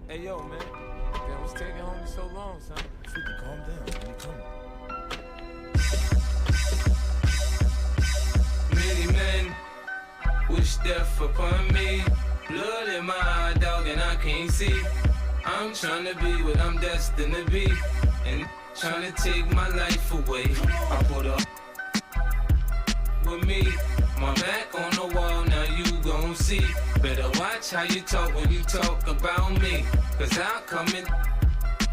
Hey, yo, man. Damn, what's taking homie so long, son? 50, calm down. When you coming? Many men wish death upon me. Blood in my eye, dog, and I can't see. I'm trying to be what I'm destined to be, and trying to take my life away. I put up with me, my back on the wall, now you gon' see. Better watch how you talk when you talk about me, cause I'll come in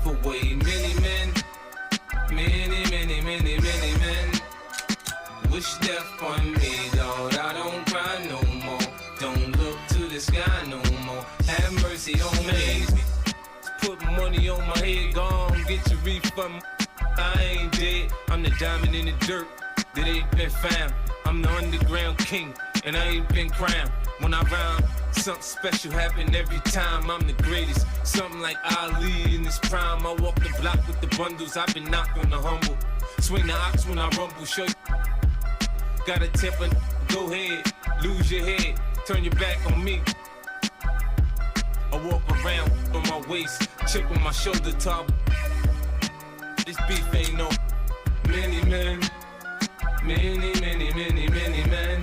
for way many men. Many men wish death on me, Lord. I don't cry no more, don't look to the sky no more. Have mercy on me. Put money on my head, gone, get your refund. I ain't dead, I'm the diamond in the dirt that ain't been found. I'm the underground king, and I ain't been crowned. When I rhyme, something special happen every time. I'm the greatest, something like Ali in his prime. I walk the block with the bundles, I've been knocked on the humble. Swing the ox when I rumble, show you. Got a temper, go ahead, lose your head, turn your back on me. I walk around on my waist, chip on my shoulder top. This beef ain't no many men. Many men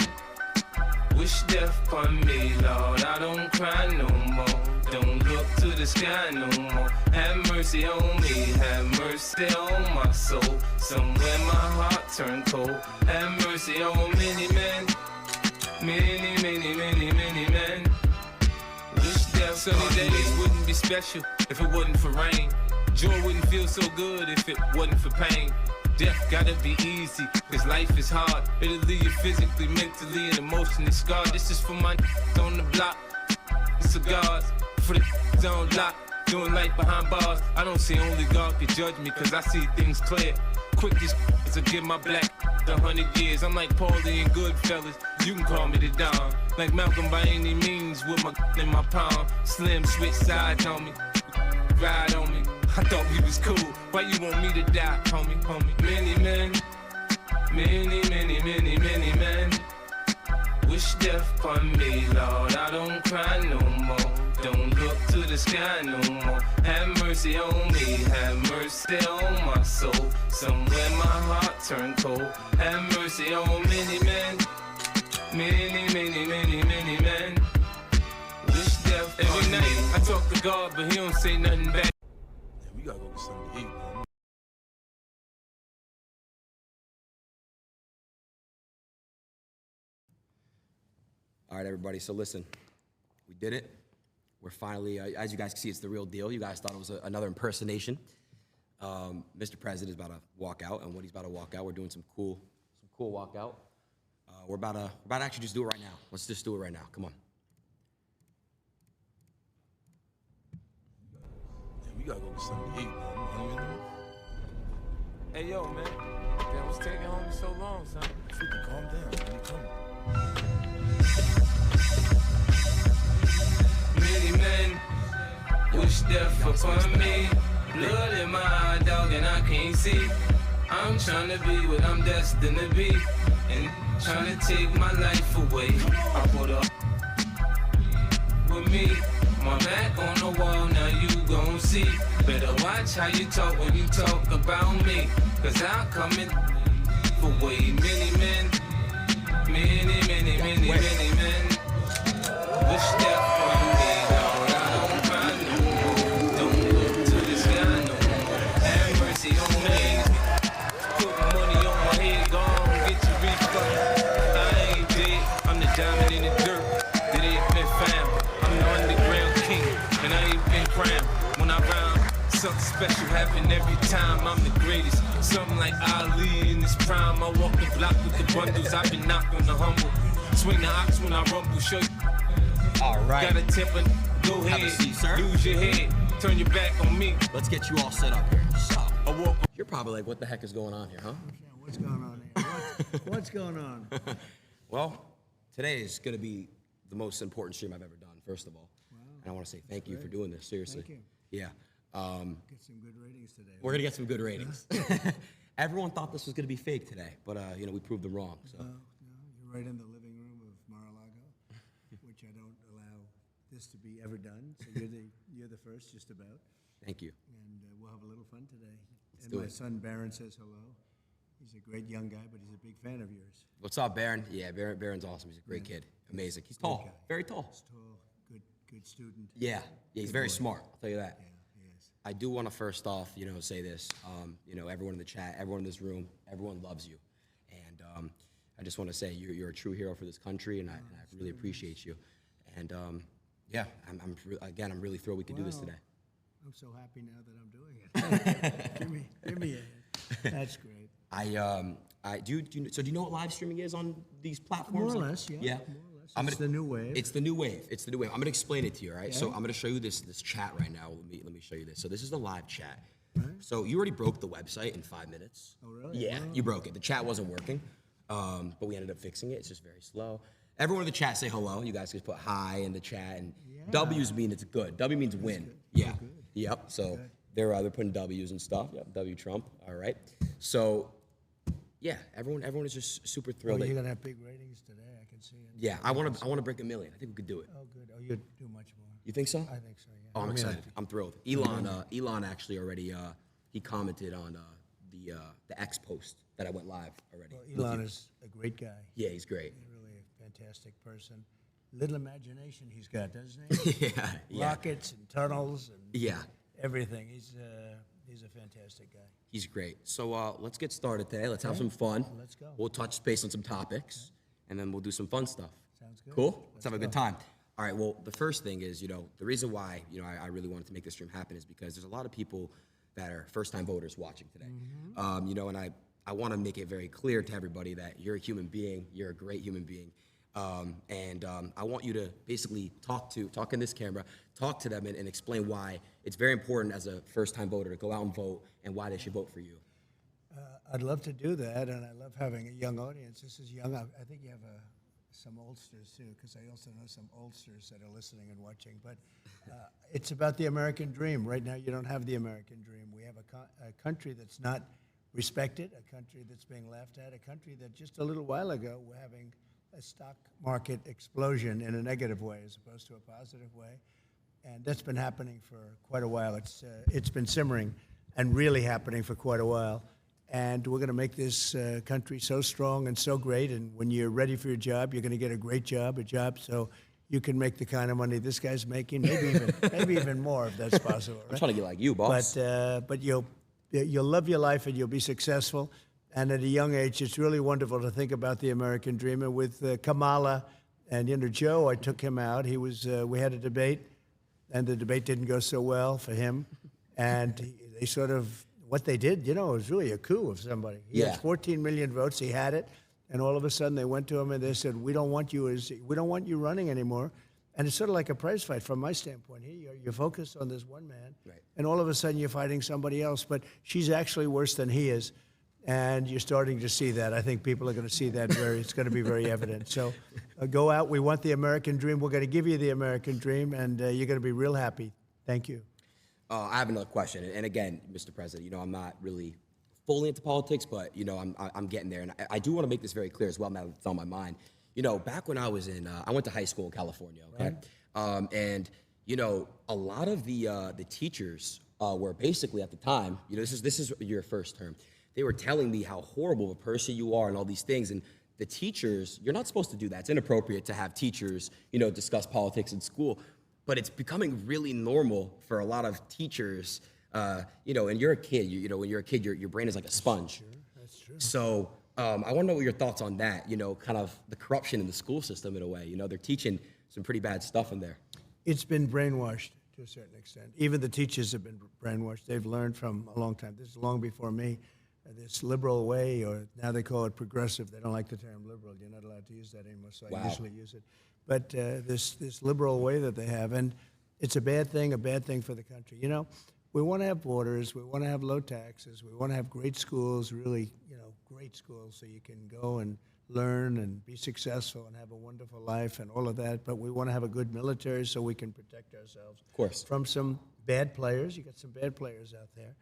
wish death upon me, Lord. I don't cry no more, don't look to the sky no more. Have mercy on me, have mercy on my soul. Somewhere my heart turned cold. Have mercy on many men. Many men wish death. Sunny days wouldn't be special if it wasn't for rain. Joy wouldn't feel so good if it wasn't for pain. Death gotta be easy, cause life is hard. It'll leave you physically, mentally, and emotionally scarred. This is for my on the block, cigars, for the on lock, doing life behind bars. I don't see only God can judge me, cause I see things clear. Quickest to give my black 100 years. I'm like Paulie and Goodfellas, you can call me the Don. Like Malcolm by any means, with my in my palm. Slim switch sides on me, ride on me. I thought we was cool, why you want me to die, homie? Many men wish death upon me, Lord. I don't cry no more, don't look to the sky no more. Have mercy on me, have mercy on my soul. Somewhere my heart turned cold. Have mercy on many men. Many men wish death upon me. Every night I talk to God, but he don't say nothing back. We gotta go get something to eat, man. All right, everybody, so listen, we did it. We're finally, as you guys can see, it's the real deal. You guys thought it was another impersonation. Mr. President is about to walk out, and when he's about to walk out, we're doing some cool walkout. We're about to actually just do it right now. Let's just do it right now, come on. We gotta go get something to eat, man. Hey, yo, man. Damn, what's taking homie so long, son? 50, calm down. When you coming? Many men wish death upon me. Blood in my eye, dog, and I can't see. I'm trying to be what I'm destined to be, and trying to take my life away. I put up with me, my back on the wall, now you gon' see. Better watch how you talk when you talk about me, cause I'll come in for way many men. Many men wish death on me, Lord. I don't cry no more, don't look to the sky no more. Have mercy on me. Put money on my head, gone, get your refund. I ain't dead, I'm the diamond in the dirt that ain't been found. I'm the underground king, and I ain't been crowned. When I rhyme, something special happen every time. I'm the greatest, something like Ali in his prime. I walk the block with the bundles, I've been knocked on the humble. Swing the ox when I rumble, show you. All right. Got a temper, go Have ahead, a seat, sir. lose your head, turn your back on me. Let's get you all set up here. So, I walk. you're probably like, what the heck is going on here, huh? What's going on here? What's going on? Well, today is gonna be the most important stream I've ever done, first of all. Wow. And I wanna say thank you for doing this, seriously. Thank you. Yeah. Get some good ratings today. We're gonna get some good ratings. Everyone thought this was gonna be fake today, but you know, we proved them wrong, so. No, you're right in the living room of Mar-a-Lago, which I don't allow this this to be ever done. So you're the first, just about. Thank you. And we'll have a little fun today. Let's And do my it. son Barron says hello. He's a great young guy, but he's a big fan of yours. What's up, Baron? Yeah, Baron's awesome. He's a great kid. Amazing. He's tall. guy. Very tall. He's tall, good student. Yeah, he's very smart. I'll tell you that. Yeah, he is. I do want to first off, say this. Everyone in the chat, everyone in this room, everyone loves you, and I just want to say you're a true hero for this country, and I really appreciate you. And yeah, I'm really thrilled we could do this Wow. today. I'm so happy now that I'm doing it. give me a. That's great. Do you know what live streaming is on these platforms? More or less, yeah. Yeah. More or less. It's the new wave. It's the new wave. It's the new wave. I'm gonna explain it to you, all right? So Okay. I'm gonna show you this chat right now. Let me show you this. So this is the live chat. So you already broke the website in 5 minutes. Oh, really? Yeah, Wow. you broke it. The chat wasn't working, but we ended up fixing it. It's just very slow. Everyone in the chat say hello. You guys can put hi in the chat, and W's mean it's good. W means win. Yeah. Yep. So they're putting W's and stuff. Yep. W Trump. All right. So yeah, everyone is just super Oh, thrilled. you're gonna have big ratings today. I can see it. Yeah, I want to break 1 million. I think we could do it. Oh, good. Oh, you'd do much more. You think so? I think so. Yeah. Oh, I'm I mean, excited. I'm thrilled. Elon actually already he commented on the X post that I went live already. Well, Elon is a great guy. Yeah, he's great. He's really a fantastic person. Little imagination he's got, doesn't he? yeah. Rockets and tunnels and Yeah, everything. He's a fantastic guy. he's great. So let's get started today. Let's have some fun. Let's go. We'll touch base on some topics, and then we'll do some fun stuff. Sounds good. Cool? Let's have a good time. All right, well, the first thing is, the reason why, I really wanted to make this stream happen is because there's a lot of people that are first-time voters watching today. And I want to make it very clear to everybody that you're a human being, you're a great human being. I want you to basically talk in this camera, talk to them and explain why it's very important as a first-time voter to go out and vote and why they should vote for you. I'd love to do that, and I love having a young audience. This is young. I think you have some oldsters too, because I also know some oldsters that are listening and watching. But it's about the American dream. Right now, you don't have the American dream. We have a country that's not respected, a country that's being laughed at, a country that just a little while ago we're having a stock market explosion in a negative way as opposed to a positive way. And that's been happening for quite a while. It's been simmering and really happening for quite a while. And we're going to make this country so strong and so great. And when you're ready for your job, you're going to get a great job, so you can make the kind of money this guy's making, maybe even more if that's possible. Right? I'm trying to get like you, boss. But you'll love your life and you'll be successful. And at a young age, it's really wonderful to think about the American dream. And with Kamala and Joe, I took him out. We had a debate, and the debate didn't go so well for him. And they sort of, what they did, it was really a coup of somebody. He had 14 million votes. He had it, and all of a sudden they went to him and they said, "We don't want you running anymore." And it's sort of like a prize fight from my standpoint. Here, you're focused on this one man, and all of a sudden you're fighting somebody else. But she's actually worse than he is, and you're starting to see that. I think people are going to see that it's going to be very evident. So go out. We want the American dream. We're going to give you the American dream, and you're going to be real happy. Thank you. I have another question, and again, Mr. President, I'm not really fully into politics, but I'm getting there, and I do want to make this very clear as well. Now that it's on my mind. Back when I was I went to high school in California, okay, and a lot of the teachers were basically at the time, this is your first term. They were telling me how horrible of a person you are and all these things, and the teachers, you're not supposed to do that. It's inappropriate to have teachers, discuss politics in school. But it's becoming really normal for a lot of teachers, and you're a kid. When you're a kid, your brain is like a sponge. That's true. So I want to know what your thoughts on that. Kind of the corruption in the school system in a way. They're teaching some pretty bad stuff in there. It's been brainwashed to a certain extent. Even the teachers have been brainwashed. They've learned from a long time. This is long before me. This liberal way, or now they call it progressive. They don't like the term liberal. You're not allowed to use that anymore, so I usually use it. But this liberal way that they have, and it's a bad thing for the country. We want to have borders, we want to have low taxes, we want to have great schools, really, great schools, so you can go and learn and be successful and have a wonderful life and all of that. But we want to have a good military so we can protect ourselves, Of course. from some bad players. You got some bad players out there.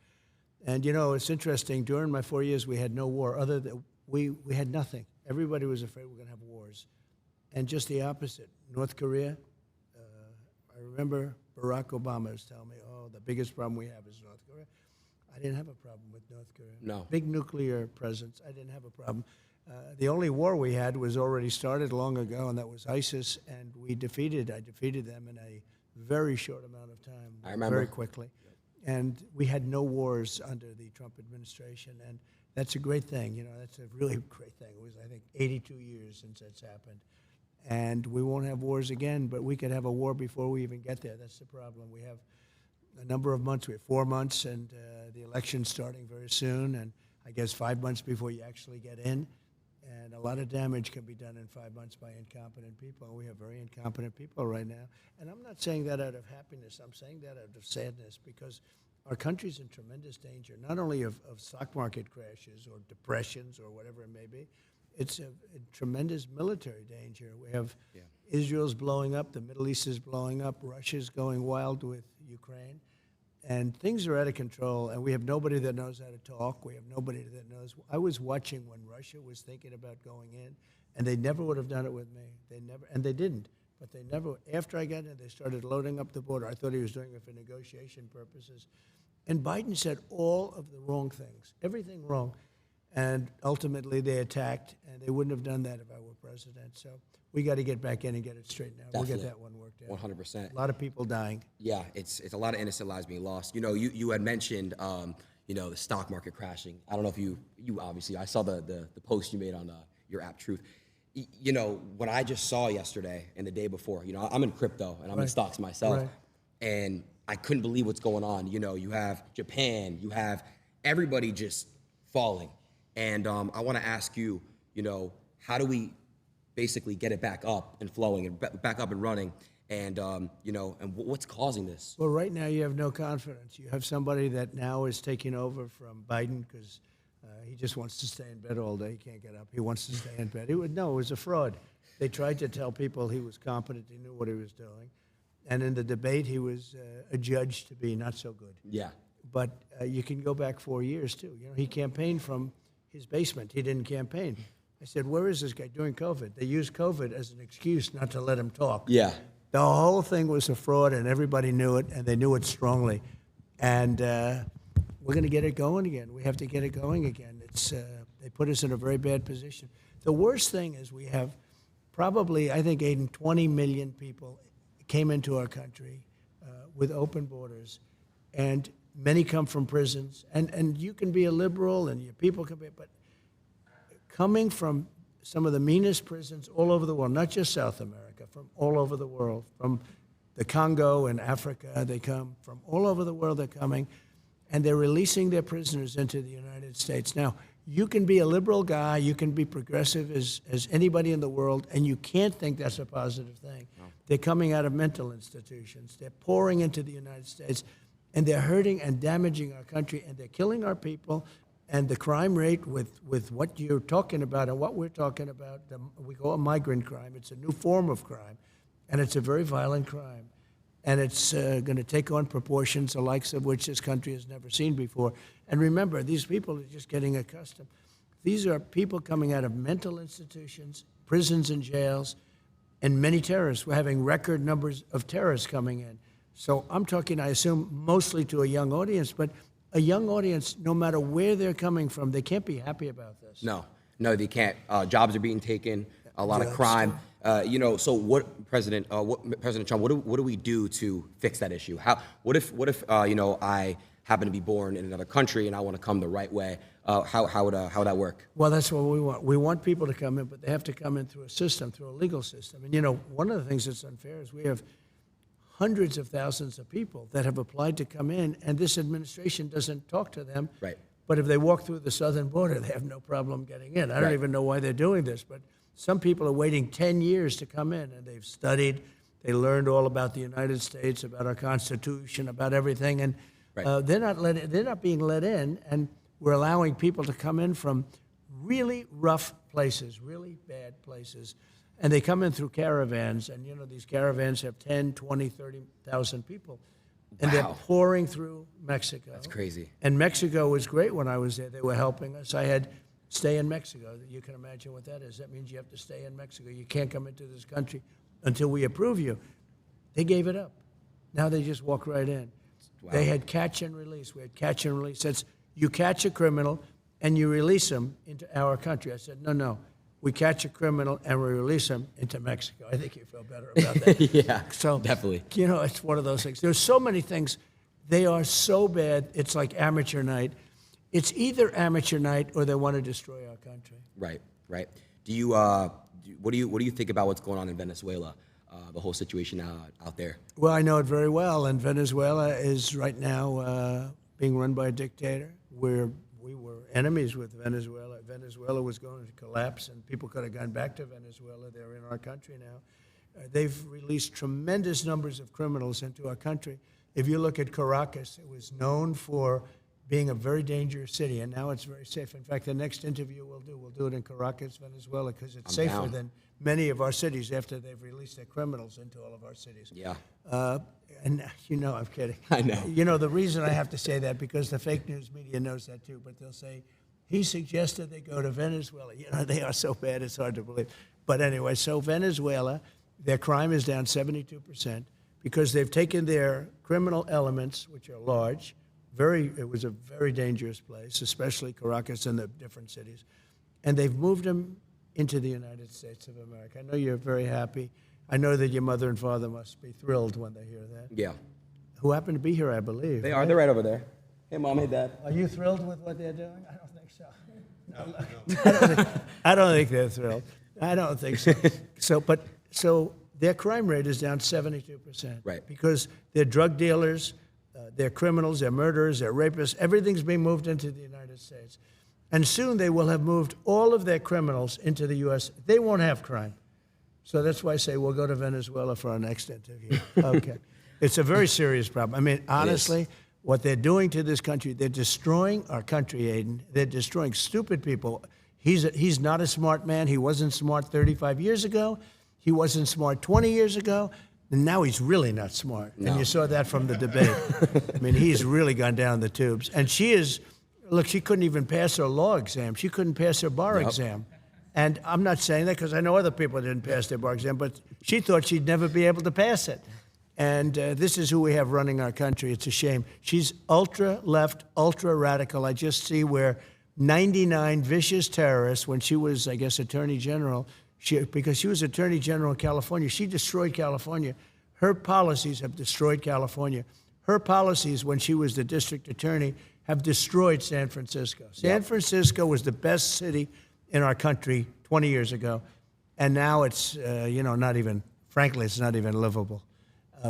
And it's interesting, during my 4 years we had no war, other than we had nothing. Everybody was afraid we're going to have wars. And just the opposite. North Korea, remember Barack Obama was telling me, oh, the biggest problem we have is North Korea. I didn't have a problem with North Korea. No. Big nuclear presence, I didn't have a problem. The only war we had was already started long ago, and that was ISIS, and I defeated them in a very short amount of time. I remember. Very quickly. And we had no wars under the Trump administration, and that's a great thing. You know, that's a really great thing. It was, I think, 82 years since that's happened. And we won't have wars again, but we could have a war before we even get there. That's the problem. We have a number of months. We have 4 months, and the election's starting very soon, and I guess 5 months before you actually get in. And a lot of damage can be done in 5 months by incompetent people. We have very incompetent people right now. And I'm not saying that out of happiness. I'm saying that out of sadness, because our country's in tremendous danger, not only of stock market crashes or depressions or whatever it may be. It's a tremendous military danger. We have Israel's blowing up, the Middle East is blowing up, Russia's going wild with Ukraine. And things are out of control, and we have nobody that knows how to talk. We have nobody that knows. I was watching when Russia was thinking about going in, and they never would have done it with me. They never, and they didn't. But they never, after I got in, they started loading up the border. I thought he was doing it for negotiation purposes. And Biden said all of the wrong things, everything wrong. And ultimately they attacked, and they wouldn't have done that if I were president. So we got to get back in and get it straightened out. Definitely. We'll get that one worked out. 100%. A lot of people dying. Yeah, it's a lot of innocent lives being lost. You know, you had mentioned, you know, the stock market crashing. I don't know if you obviously, I saw the post you made on your app Truth. You know, what I just saw yesterday and the day before, you know, I'm in crypto and I'm in stocks myself, and I couldn't believe what's going on. You know, you have Japan, you have everybody just falling. And I want to ask you, you know, how do we basically get it back up and flowing and back up and running? And, you know, and what's causing this? Well, right now you have no confidence. You have somebody that now is taking over from Biden because he just wants to stay in bed all day. He can't get up. He wants to stay in bed. It was a fraud. They tried to tell people he was competent. He knew what he was doing. And in the debate, he was adjudged to be not so good. Yeah. But you can go back 4 years, too. You know, he campaigned from his basement. He didn't campaign. I said, where is this guy during COVID? They used COVID as an excuse not to let him talk. Yeah. The whole thing was a fraud, and everybody knew it, and they knew it strongly. And we're going to get it going again. We have to get it going again. They put us in a very bad position. The worst thing is we have probably, I think, Adin, 20 million people came into our country with open borders, and many come from prisons. And you can be a liberal, and your people can be, but coming from some of the meanest prisons all over the world, not just South America, from all over the world, from the Congo and Africa, they come from all over the world, they're coming, and they're releasing their prisoners into the United States. Now, you can be a liberal guy, you can be progressive as anybody in the world, and you can't think that's a positive thing. No. They're coming out of mental institutions. They're pouring into the United States, and they're hurting and damaging our country, and they're killing our people. And the crime rate with what you're talking about and what we're talking about, we call it migrant crime. It's a new form of crime, and it's a very violent crime. And it's going to take on proportions the likes of which this country has never seen before. And remember, these people are just getting accustomed. These are people coming out of mental institutions, prisons and jails, and many terrorists. We're having record numbers of terrorists coming in. So I'm talking, I assume, mostly to a young audience, but a young audience, no matter where they're coming from, they can't be happy about this. No, they can't. Jobs are being taken, a lot of crime. You know, so President Trump, what do we do to fix that issue? What if you know, I happen to be born in another country and I want to come the right way? How would that work? Well, that's what we want. We want people to come in, but they have to come in through a system, through a legal system. And you know, one of the things that's unfair is we have hundreds of thousands of people that have applied to come in, and this administration doesn't talk to them. Right. But if they walk through the southern border, they have no problem getting in. I don't even know why they're doing this, but some people are waiting 10 years to come in, and they've studied, they learned all about the United States, about our Constitution, about everything, and they're not being let in, and we're allowing people to come in from really rough places, really bad places. And they come in through caravans, and you know, these caravans have 10, 20, 30,000 people. And they're pouring through Mexico. That's crazy. And Mexico was great when I was there. They were helping us. I had stay in Mexico. You can imagine what that is. That means you have to stay in Mexico. You can't come into this country until we approve you. They gave it up. Now they just walk right in. Wow. They had catch and release. We had catch and release. That's you catch a criminal and you release him into our country. I said, no. We catch a criminal and we release him into Mexico. I think you feel better about that. Yeah, so, definitely. You know, it's one of those things. There's so many things. They are so bad. It's like amateur night. It's either amateur night or they want to destroy our country. Right. Do you what do you think about what's going on in Venezuela? The whole situation out there. Well, I know it very well. And Venezuela is right now being run by a dictator. We were enemies with Venezuela. Venezuela was going to collapse, and people could have gone back to Venezuela. They're in our country now. They've released tremendous numbers of criminals into our country. If you look at Caracas, it was known for being a very dangerous city, and now it's very safe. In fact, the next interview we'll do it in Caracas, Venezuela, because it's safer down. than many of our cities after they've released their criminals into all of our cities. Yeah. And you know, I'm kidding. I know. You know, the reason I have to say that, because the fake news media knows that too, but they'll say, he suggested they go to Venezuela. You know, they are so bad, it's hard to believe. But anyway, so Venezuela, their crime is down 72% because they've taken their criminal elements, which are large. It was a very dangerous place, especially Caracas and the different cities. And they've moved them into the United States of America. I know you're very happy. I know that your mother and father must be thrilled when they hear that. Yeah. Who happen to be here, I believe. They are. They're right over there. Hey, Mom. Hey, Dad. Are you thrilled with what they're doing? I don't think so. I don't think they're thrilled. I don't think so. So their crime rate is down 72%. Right. Because they're drug dealers, they're criminals, they're murderers, they're rapists. Everything's being moved into the United States. And soon they will have moved all of their criminals into the U.S. They won't have crime. So that's why I say we'll go to Venezuela for our next interview. Okay. It's a very serious problem. I mean, honestly, what they're doing to this country, they're destroying our country, Adin. They're destroying stupid people. He's not a smart man. He wasn't smart 35 years ago. He wasn't smart 20 years ago. And now he's really not smart. No. And you saw that from the debate. I mean, he's really gone down the tubes. And she couldn't even pass her law exam. She couldn't pass her bar exam. And I'm not saying that because I know other people didn't pass their bar exam, but she thought she'd never be able to pass it. And this is who we have running our country. It's a shame. She's ultra-left, ultra-radical. I just see where 99 vicious terrorists, when she was, I guess, Attorney General, because she was Attorney General in California, she destroyed California. Her policies have destroyed California. Her policies, when she was the district attorney, have destroyed San Francisco. San Francisco was the best city in our country 20 years ago, and now it's, not even, frankly, it's not even livable.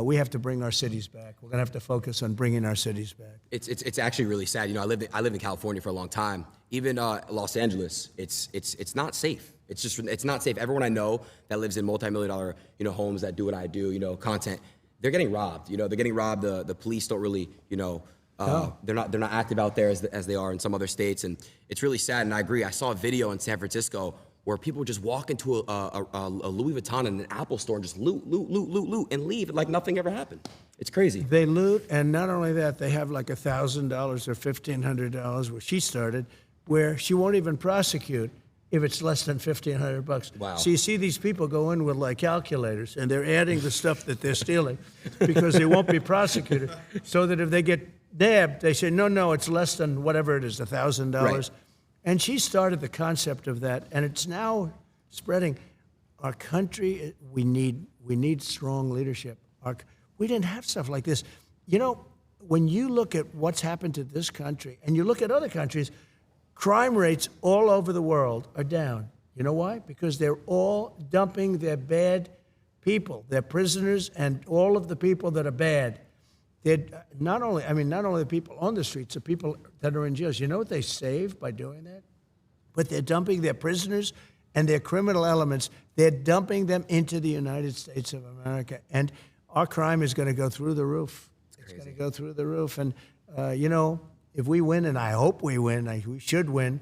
We have to bring our cities back. We're going to have to focus on bringing our cities back. It's actually really sad. You know, I lived in California for a long time. Even Los Angeles, it's not safe. It's not safe. Everyone I know that lives in multi-million-dollar homes that do what I do, content, they're getting robbed. They're getting robbed. The police don't really, they're not active out there as they are in some other states, and it's really sad. And I agree. I saw a video in San Francisco where people just walk into a Louis Vuitton and an Apple store and just loot, and leave like nothing ever happened. It's crazy. They loot, and not only that, they have like $1,000 or $1,500, where she started, where she won't even prosecute if it's less than $1,500. Wow. So you see these people go in with like calculators, and they're adding the stuff that they're stealing because they won't be prosecuted. So that if they get nabbed, they say, no, it's less than whatever it is, $1,000. Right. And she started the concept of that, and it's now spreading. Our country, we need strong leadership. We didn't have stuff like this. When you look at what's happened to this country, and you look at other countries, crime rates all over the world are down. You know why? Because they're all dumping their bad people, their prisoners, and all of the people that are bad. They're not only the people on the streets, the people that are in jails. You know what they save by doing that? But they're dumping their prisoners and their criminal elements. They're dumping them into the United States of America. And our crime is going to go through the roof. It's going to go through the roof. And, if we win, and I hope we win, we should win,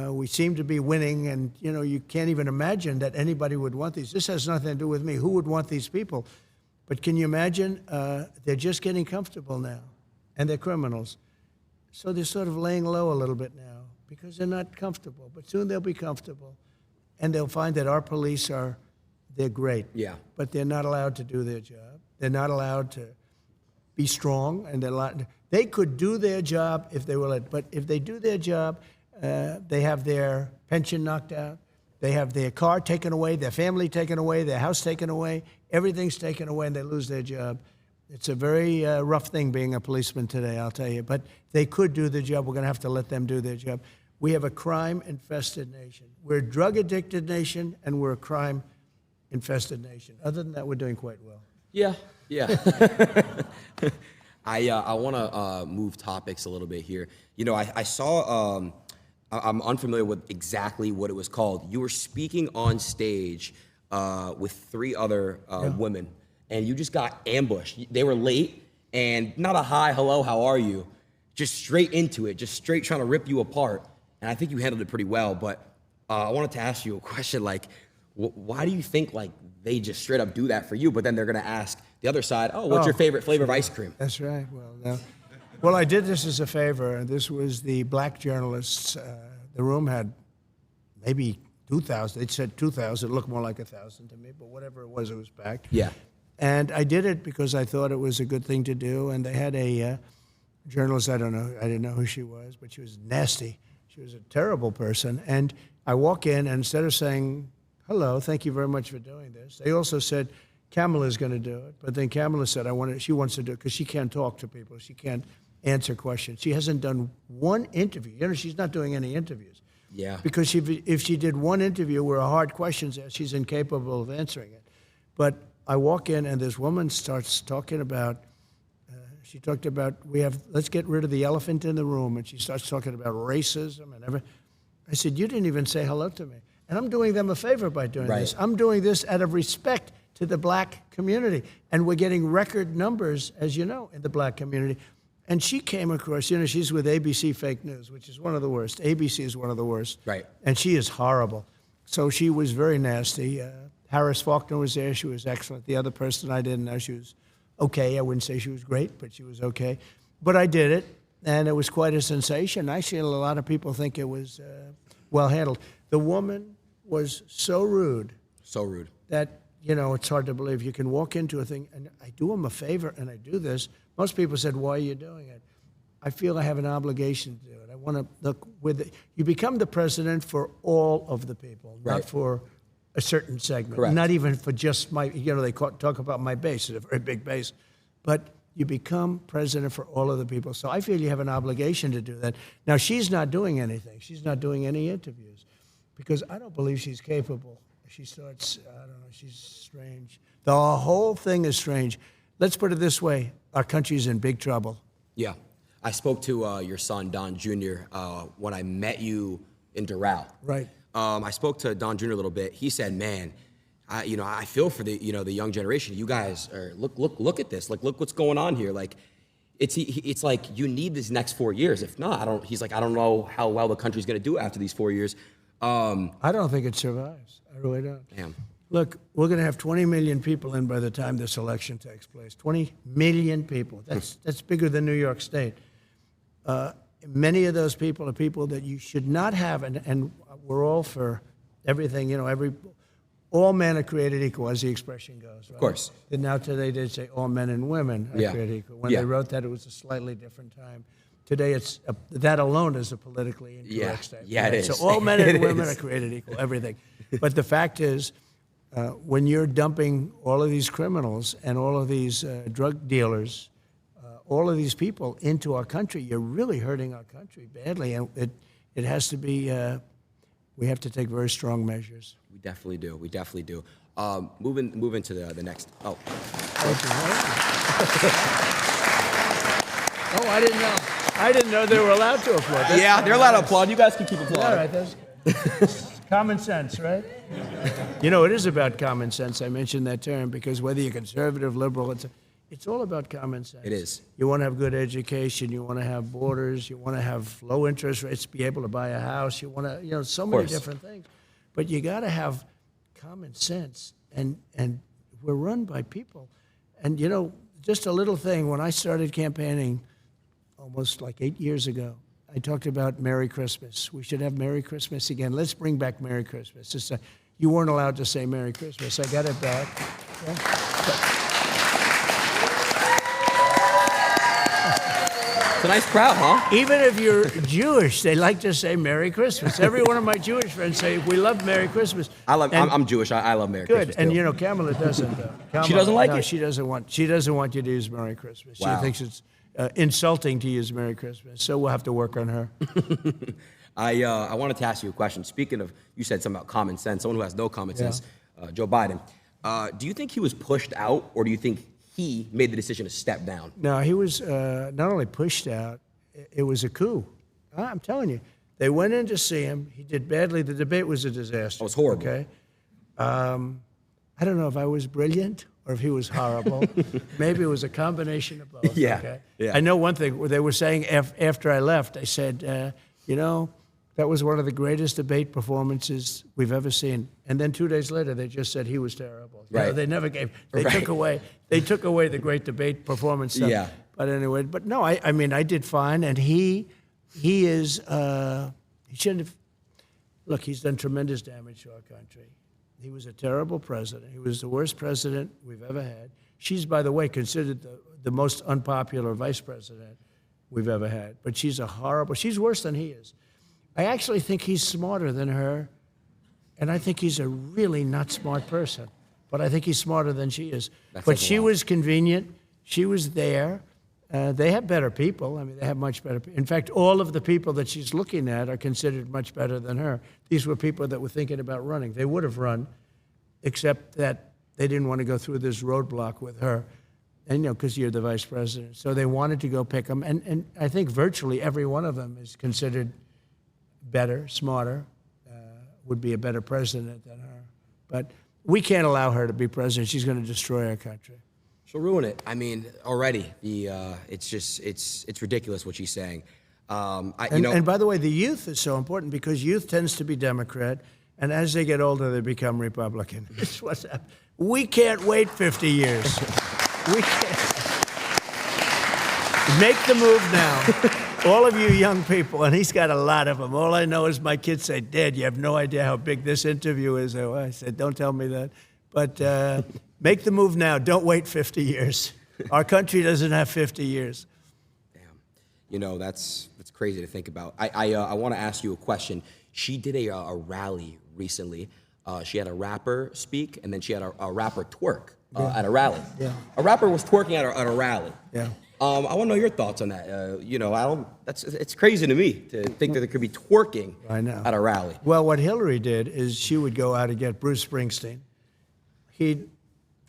we seem to be winning. And, you can't even imagine that anybody would want these. This has nothing to do with me. Who would want these people? But can you imagine? They're just getting comfortable now, and they're criminals. So they're sort of laying low a little bit now because they're not comfortable. But soon they'll be comfortable, and they'll find that our police they're great. Yeah. But they're not allowed to do their job. They're not allowed to be strong, and they could do their job if they were let. But if they do their job, they have their pension knocked out, they have their car taken away, their family taken away, their house taken away, everything's taken away, and they lose their job. It's a very rough thing being a policeman today, I'll tell you. But they could do the job. We're going to have to let them do their job. We have a crime-infested nation. We're a drug-addicted nation, and we're a crime-infested nation. Other than that, we're doing quite well. Yeah. I want to move topics a little bit here. You know, I saw, I'm unfamiliar with exactly what it was called. You were speaking on stage with 3 other women, and you just got ambushed. They were late, and not a hi, hello, how are you? Just straight into it, just straight trying to rip you apart. And I think you handled it pretty well, but I wanted to ask you a question, like, why do you think, like, they just straight up do that for you, but then they're going to ask the other side, what's your favorite flavor of ice cream? That's right. Well, I did this as a favor. This was the black journalists. The room had maybe 2,000. They said 2,000. It looked more like 1,000 to me, but whatever it was packed. Yeah. And I did it because I thought it was a good thing to do. And they had a journalist, I didn't know who she was, but she was nasty. She was a terrible person. And I walk in, and instead of saying, hello, thank you very much for doing this, they also said, Kamala's going to do it. But then Kamala said, she wants to do it because she can't talk to people. She can't answer questions. She hasn't done one interview. You know, she's not doing any interviews. Yeah. Because if she did one interview where a hard question's asked, she's incapable of answering it. But I walk in, and this woman starts talking about, she talked about, let's get rid of the elephant in the room. And she starts talking about racism and everything. I said, you didn't even say hello to me. And I'm doing them a favor by doing this. I'm doing this out of respect to the black community. And we're getting record numbers, as you know, in the black community. And she came across, you know, she's with ABC Fake News, which is one of the worst. ABC is one of the worst. Right. And she is horrible. So she was very nasty. Harris Faulkner was there. She was excellent. The other person I didn't know, she was okay. I wouldn't say she was great, but she was okay. But I did it, and it was quite a sensation. Actually, a lot of people think it was well handled. The woman was so rude. So rude. That, you know, it's hard to believe. You can walk into a thing, and I do them a favor, and I do this. Most people said, why are you doing it? I feel I have an obligation to do it. I want to look with it. You become the president for all of the people, not for a certain segment. Correct. Not even for just my, you know, they talk about my base. It's a very big base. But you become president for all of the people. So I feel you have an obligation to do that. Now, she's not doing anything. She's not doing any interviews because I don't believe she's capable. She starts, I don't know, she's strange. The whole thing is strange. Let's put it this way. Our country's in big trouble. Yeah. I spoke to your son, Don Jr., when I met you in Doral. Right. I spoke to Don Jr. a little bit. He said, man, I feel for the young generation. You guys are, look at this. Like, look what's going on here. Like, it's like you need this next 4 years. If not, he's like, I don't know how well the country's going to do after these 4 years. I don't think it survives. I really don't. Damn. Look, we're going to have 20 million people in by the time this election takes place. 20 million people. That's bigger than New York State. Many of those people are people that you should not have, and we're all for everything. You know, all men are created equal, as the expression goes. Right? Of course. And now today they say all men and women are created equal. When they wrote that, it was a slightly different time. Today, it's that alone is a politically incorrect statement. Yeah, right? it is. So all men and women are created equal, everything. But the fact is, when you're dumping all of these criminals and all of these drug dealers, all of these people into our country, you're really hurting our country badly. And it has to be, we have to take very strong measures. We definitely do. We definitely do. Moving to the next. Oh. Oh, I didn't know. I didn't know they were allowed to applaud. Yeah, they're allowed to applaud. You guys can keep applauding. All right, that's common sense, right? You know, it is about common sense. I mentioned that term because whether you're conservative, liberal, it's all about common sense. It is. You want to have good education. You want to have borders. You want to have low interest rates, be able to buy a house. You want to, so many different things. But you got to have common sense. And we're run by people. And, just a little thing. When I started campaigning almost like 8 years ago, I talked about Merry Christmas. We should have Merry Christmas again. Let's bring back Merry Christmas. You weren't allowed to say Merry Christmas. I got it back. Yeah. It's a nice crowd, huh? Even if you're Jewish, they like to say Merry Christmas. Every one of my Jewish friends say, we love Merry Christmas. I'm Jewish. I love Merry Good. Christmas. And too. you know, Kamala doesn't, though. Kamala, She doesn't like no, it? She doesn't want you to use Merry Christmas. Wow. She thinks it's insulting to use Merry Christmas. So we'll have to work on her. I wanted to ask you a question. Speaking of, you said something about common sense, someone who has no common sense, Joe Biden. Do you think he was pushed out, or do you think he made the decision to step down? No, he was not only pushed out, it was a coup. I'm telling you. They went in to see him. He did badly. The debate was a disaster. It was horrible. Okay. I don't know if I was brilliant or if he was horrible. Maybe it was a combination of both. Yeah, Okay? yeah. I know one thing. They were saying after I left, they said, you know, that was one of the greatest debate performances we've ever seen. And then 2 days later, they just said he was terrible. You know, Right. they never gave. They Right. took away the great debate performance stuff. Yeah. But anyway, but no, I mean, I did fine, and he is he shouldn't have. Look, he's done tremendous damage to our country. He was a terrible president. He was the worst president we've ever had. She's, by the way, considered the most unpopular vice president we've ever had. But she's she's worse than he is. I actually think he's smarter than her, and I think he's a really not smart person. But I think he's smarter than she is. But she was convenient. She was there. They have better people. I mean, they have much better people. In fact, all of the people that she's looking at are considered much better than her. These were people that were thinking about running. They would have run, except that they didn't want to go through this roadblock with her, and you know, because you're the vice president. So they wanted to go pick them, and I think virtually every one of them is considered better, smarter, would be a better president than her. But we can't allow her to be president. She's going to destroy our country. She'll ruin it. I mean, already it's ridiculous what she's saying. And by the way, the youth is so important because youth tends to be Democrat, and as they get older, they become Republican. That's what's happening. We can't wait 50 years. We can't. Make the move now. All of you young people, and he's got a lot of them. All I know is my kids say, Dad, you have no idea how big this interview is. I said, don't tell me that. But make the move now. Don't wait 50 years. Our country doesn't have 50 years. Damn. You know, that's crazy to think about. I want to ask you a question. She did a rally recently. She had a rapper speak, and then she had a rapper twerk at a rally. Yeah. A rapper was twerking at a rally. Yeah. I want to know your thoughts on that. You know, it's crazy to me to think that there could be twerking at a rally. Well, what Hillary did is she would go out and get Bruce Springsteen. He'd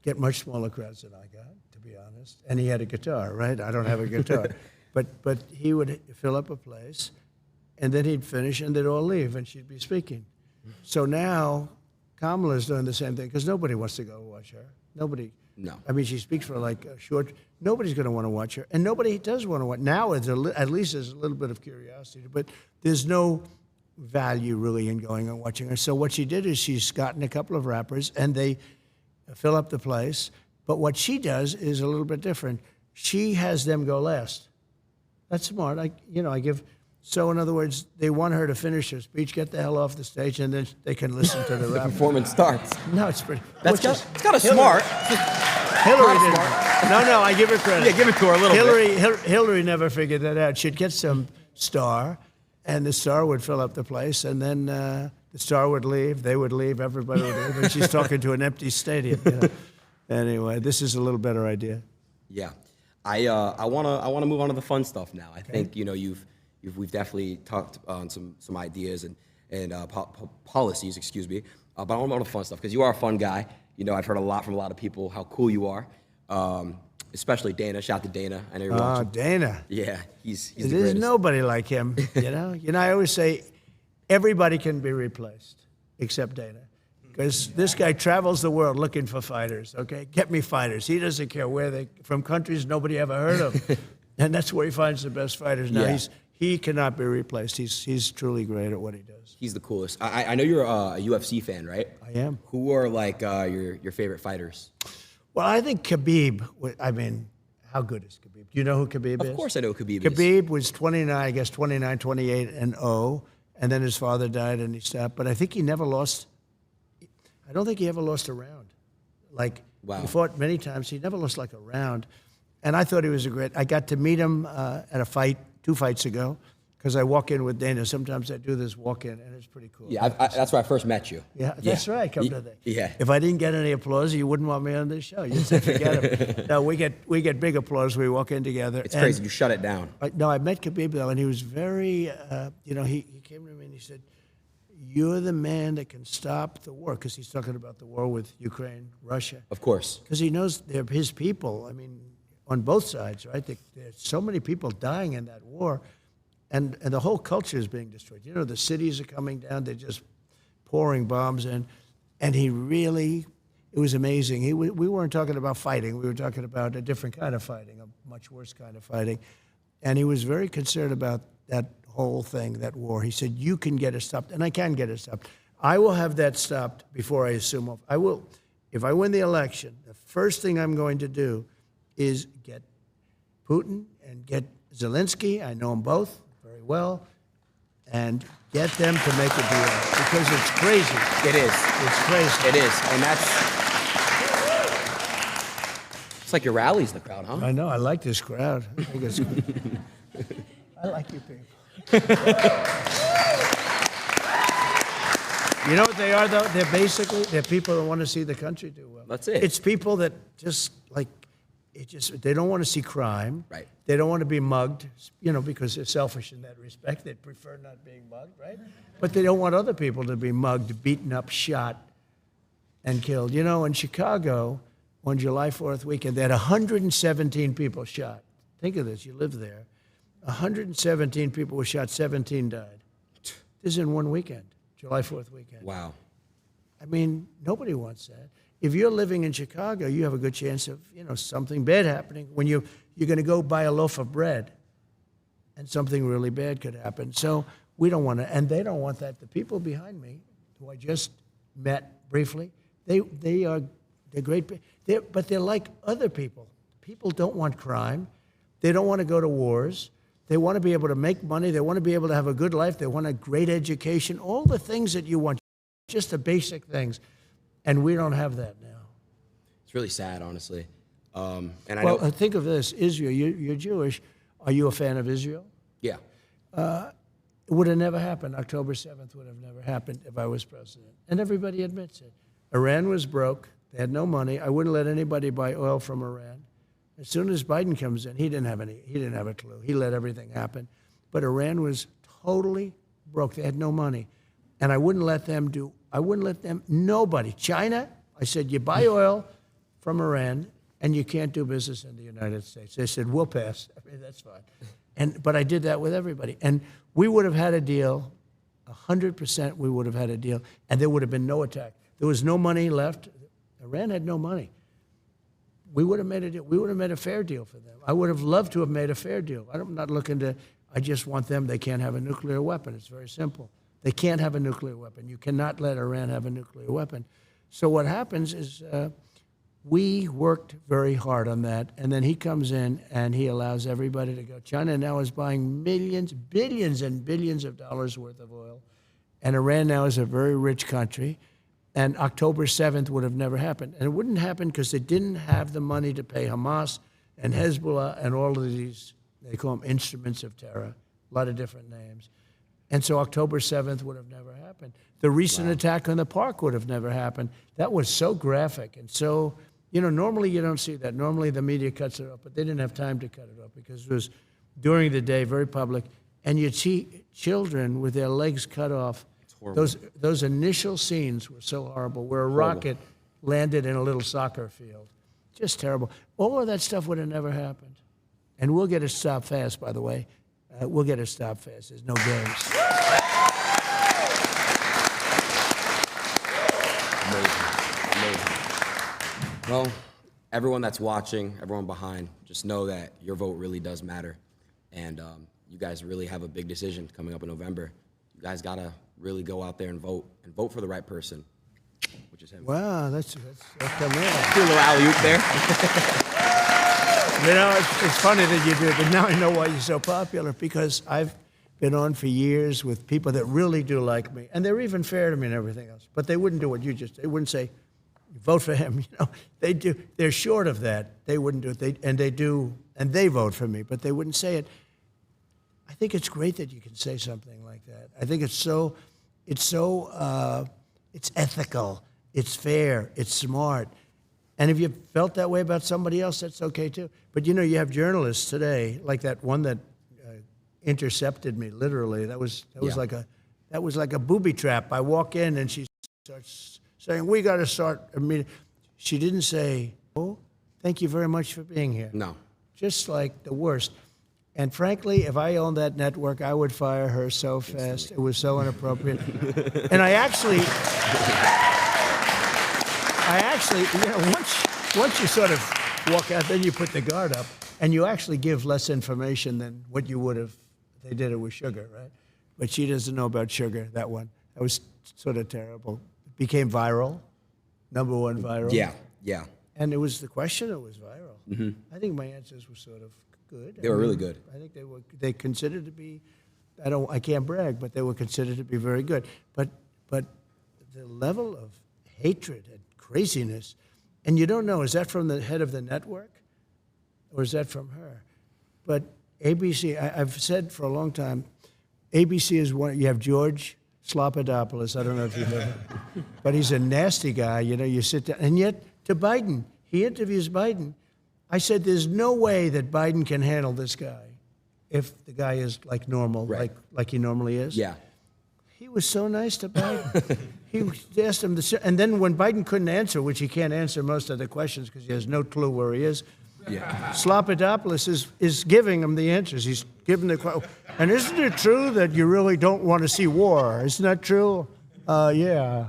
get much smaller crowds than I got, to be honest. And he had a guitar, right? I don't have a guitar. But he would fill up a place, and then he'd finish, and they'd all leave, and she'd be speaking. So now Kamala's doing the same thing, because nobody wants to go watch her. Nobody. No. I mean, she speaks for like a short. Nobody's going to want to watch her, and nobody does want to watch. Now, at least there's a little bit of curiosity, but there's no value really in going and watching her. So what she did is she's gotten a couple of rappers, and they fill up the place. But what she does is a little bit different. She has them go last. That's smart. I give. So in other words, they want her to finish her speech, get the hell off the stage, and then they can listen to the The rap. performance starts. No, it's pretty. It's kind of smart. Hillary didn't. No, I give her credit. Yeah, give it to her a little bit. Hillary never figured that out. She'd get some star, and the star would fill up the place, and then the star would leave, they would leave, everybody would leave, and she's talking to an empty stadium. You know? Anyway, this is a little better idea. Yeah, I wanna move on to the fun stuff now. I think we've definitely talked on some ideas and policies, excuse me. But I want to go on to the fun stuff because you are a fun guy. You know, I've heard a lot from a lot of people how cool you are, especially Dana. Shout out to Dana. I know you're watching. Dana. Yeah, he's the There's greatest. nobody like him. You know. I always say everybody can be replaced except Dana. Because this guy travels the world looking for fighters, okay? Get me fighters. He doesn't care where they from countries nobody ever heard of. And that's where he finds the best fighters. Now, he cannot be replaced. He's truly great at what he does. He's the coolest. I know you're a UFC fan, right? I am. Who are like your favorite fighters? Well, I think Khabib, how good is Khabib? Do you know who Khabib is? Of course I know who Khabib is. Khabib was 29, 28 and 0, and then his father died and he stopped. But I think he never lost. I don't think he ever lost a round. Like, wow. He fought many times. He never lost like a round. And I thought he was a great. I got to meet him at a fight 2 fights ago, because I walk in with Dana. Sometimes I do this walk in, and it's pretty cool. Yeah, that's where I first met you. Yeah, that's right. Come to that. Yeah. If I didn't get any applause, you wouldn't want me on this show. You'd say, forget it. No, we get big applause. We walk in together. It's crazy. You shut it down. I met Khabib though, and he was very. He came to me and he said, "You're the man that can stop the war," because he's talking about the war with Ukraine, Russia. Of course. Because he knows they're his people. I mean, on both sides, right? There's so many people dying in that war. And the whole culture is being destroyed. You know, the cities are coming down. They're just pouring bombs in. And he really, it was amazing. We weren't talking about fighting. We were talking about a different kind of fighting, a much worse kind of fighting. And he was very concerned about that whole thing, that war. He said, you can get it stopped, and I can get it stopped. I will have that stopped before I assume off. I will, if I win the election, the first thing I'm going to do is get Putin and get Zelensky. I know them both very well, and get them to make a deal, because it's crazy. It is. It's crazy. It is, and that's. It's like your rallies, the crowd, huh? I know. I like this crowd. I think it's good. I like you people. You know what they are, though? They're people that want to see the country do well. That's it. It's people that just like. They don't want to see crime. Right. They don't want to be mugged, because they're selfish in that respect. They prefer not being mugged, right? But they don't want other people to be mugged, beaten up, shot, and killed. In Chicago, on July 4th weekend, they had 117 people shot. Think of this. You live there. 117 people were shot. 17 died. This is in one weekend, July 4th weekend. Wow. I mean, nobody wants that. If you're living in Chicago, you have a good chance of, something bad happening. When you're going to go buy a loaf of bread, and something really bad could happen. So we don't want to, and they don't want that. The people behind me, who I just met briefly, they're great, but they're like other people. People don't want crime. They don't want to go to wars. They want to be able to make money. They want to be able to have a good life. They want a great education. All the things that you want, just the basic things. And we don't have that now. It's really sad, honestly. Think of this: Israel. You're Jewish. Are you a fan of Israel? Yeah. It would have never happened. October 7th would have never happened if I was president. And everybody admits it. Iran was broke. They had no money. I wouldn't let anybody buy oil from Iran. As soon as Biden comes in, he didn't have a clue. He let everything happen. But Iran was totally broke. They had no money. And I wouldn't let them nobody. China, I said, you buy oil from Iran and you can't do business in the United States. They said, we'll pass. I mean, that's fine. But I did that with everybody. And we would have had a deal, 100% we would have had a deal, and there would have been no attack. There was no money left. Iran had no money. We would have made a deal. We would have made a fair deal for them. I would have loved to have made a fair deal. I'm not looking to, I just want them, they can't have a nuclear weapon. It's very simple. They can't have a nuclear weapon. You cannot let Iran have a nuclear weapon. So what happens is we worked very hard on that, and then he comes in and he allows everybody to go. China now is buying millions, billions and billions of dollars worth of oil, and Iran now is a very rich country, and October 7th would have never happened. And it wouldn't happen because they didn't have the money to pay Hamas and Hezbollah and all of these, they call them instruments of terror, a lot of different names. And so October 7th would have never happened. The recent attack on the park would have never happened. That was so graphic and so, normally you don't see that. Normally the media cuts it off, but they didn't have time to cut it off because it was during the day, very public. And you'd see children with their legs cut off. It's horrible. Those initial scenes were so horrible, where a rocket landed in a little soccer field. Just terrible. All of that stuff would have never happened. And we'll get it stopped fast, by the way. We'll get it stopped fast. There's no games. Amazing. Well, everyone that's watching, everyone behind, just know that your vote really does matter. And you guys really have a big decision coming up in November. You guys got to really go out there and vote for the right person, which is him. Wow, that's come in. Do a little alley-oop there. It's funny that you do it, but now I know why you're so popular, because I've been on for years with people that really do like me, and they're even fair to me and everything else, but they wouldn't do what you just did. They wouldn't say, vote for him. They do. They're short of that. They wouldn't do it. They do, and they vote for me, but they wouldn't say it. I think it's great that you can say something like that. I think it's ethical, it's fair, it's smart. And if you felt that way about somebody else, that's okay too. But you have journalists today, like that one that intercepted me literally. That was like a booby trap. I walk in and she starts saying, "We got to start a meeting." She didn't say, "Oh, thank you very much for being here." No. Just like the worst. And frankly, if I owned that network, I would fire her so fast. It was so inappropriate. And I actually, once you sort of walk out, then you put the guard up, and you actually give less information than what you would have if they did it with sugar, right? But she doesn't know about sugar, that one. That was sort of terrible. It became viral, #1 viral. Yeah. And it was the question that was viral. Mm-hmm. I think my answers were sort of good. They were really good. I think they considered to be, I can't brag, but they were considered to be very good. But the level of hatred and craziness, and you don't know, is that from the head of the network or is that from her? But ABC, I've said for a long time, ABC is one. You have George Slopadopoulos. I don't know if you know him, but he's a nasty guy. You sit down, and yet to Biden, he interviews Biden. I said, there's no way that Biden can handle this guy if the guy is like normal, right. like he normally is. Yeah. He was so nice to Biden. He asked him and then when Biden couldn't answer, which he can't answer most of the questions because he has no clue where he is, Slopadopoulos is giving him the answers. He's giving the question. And isn't it true that you really don't want to see war? Isn't that true? Yeah.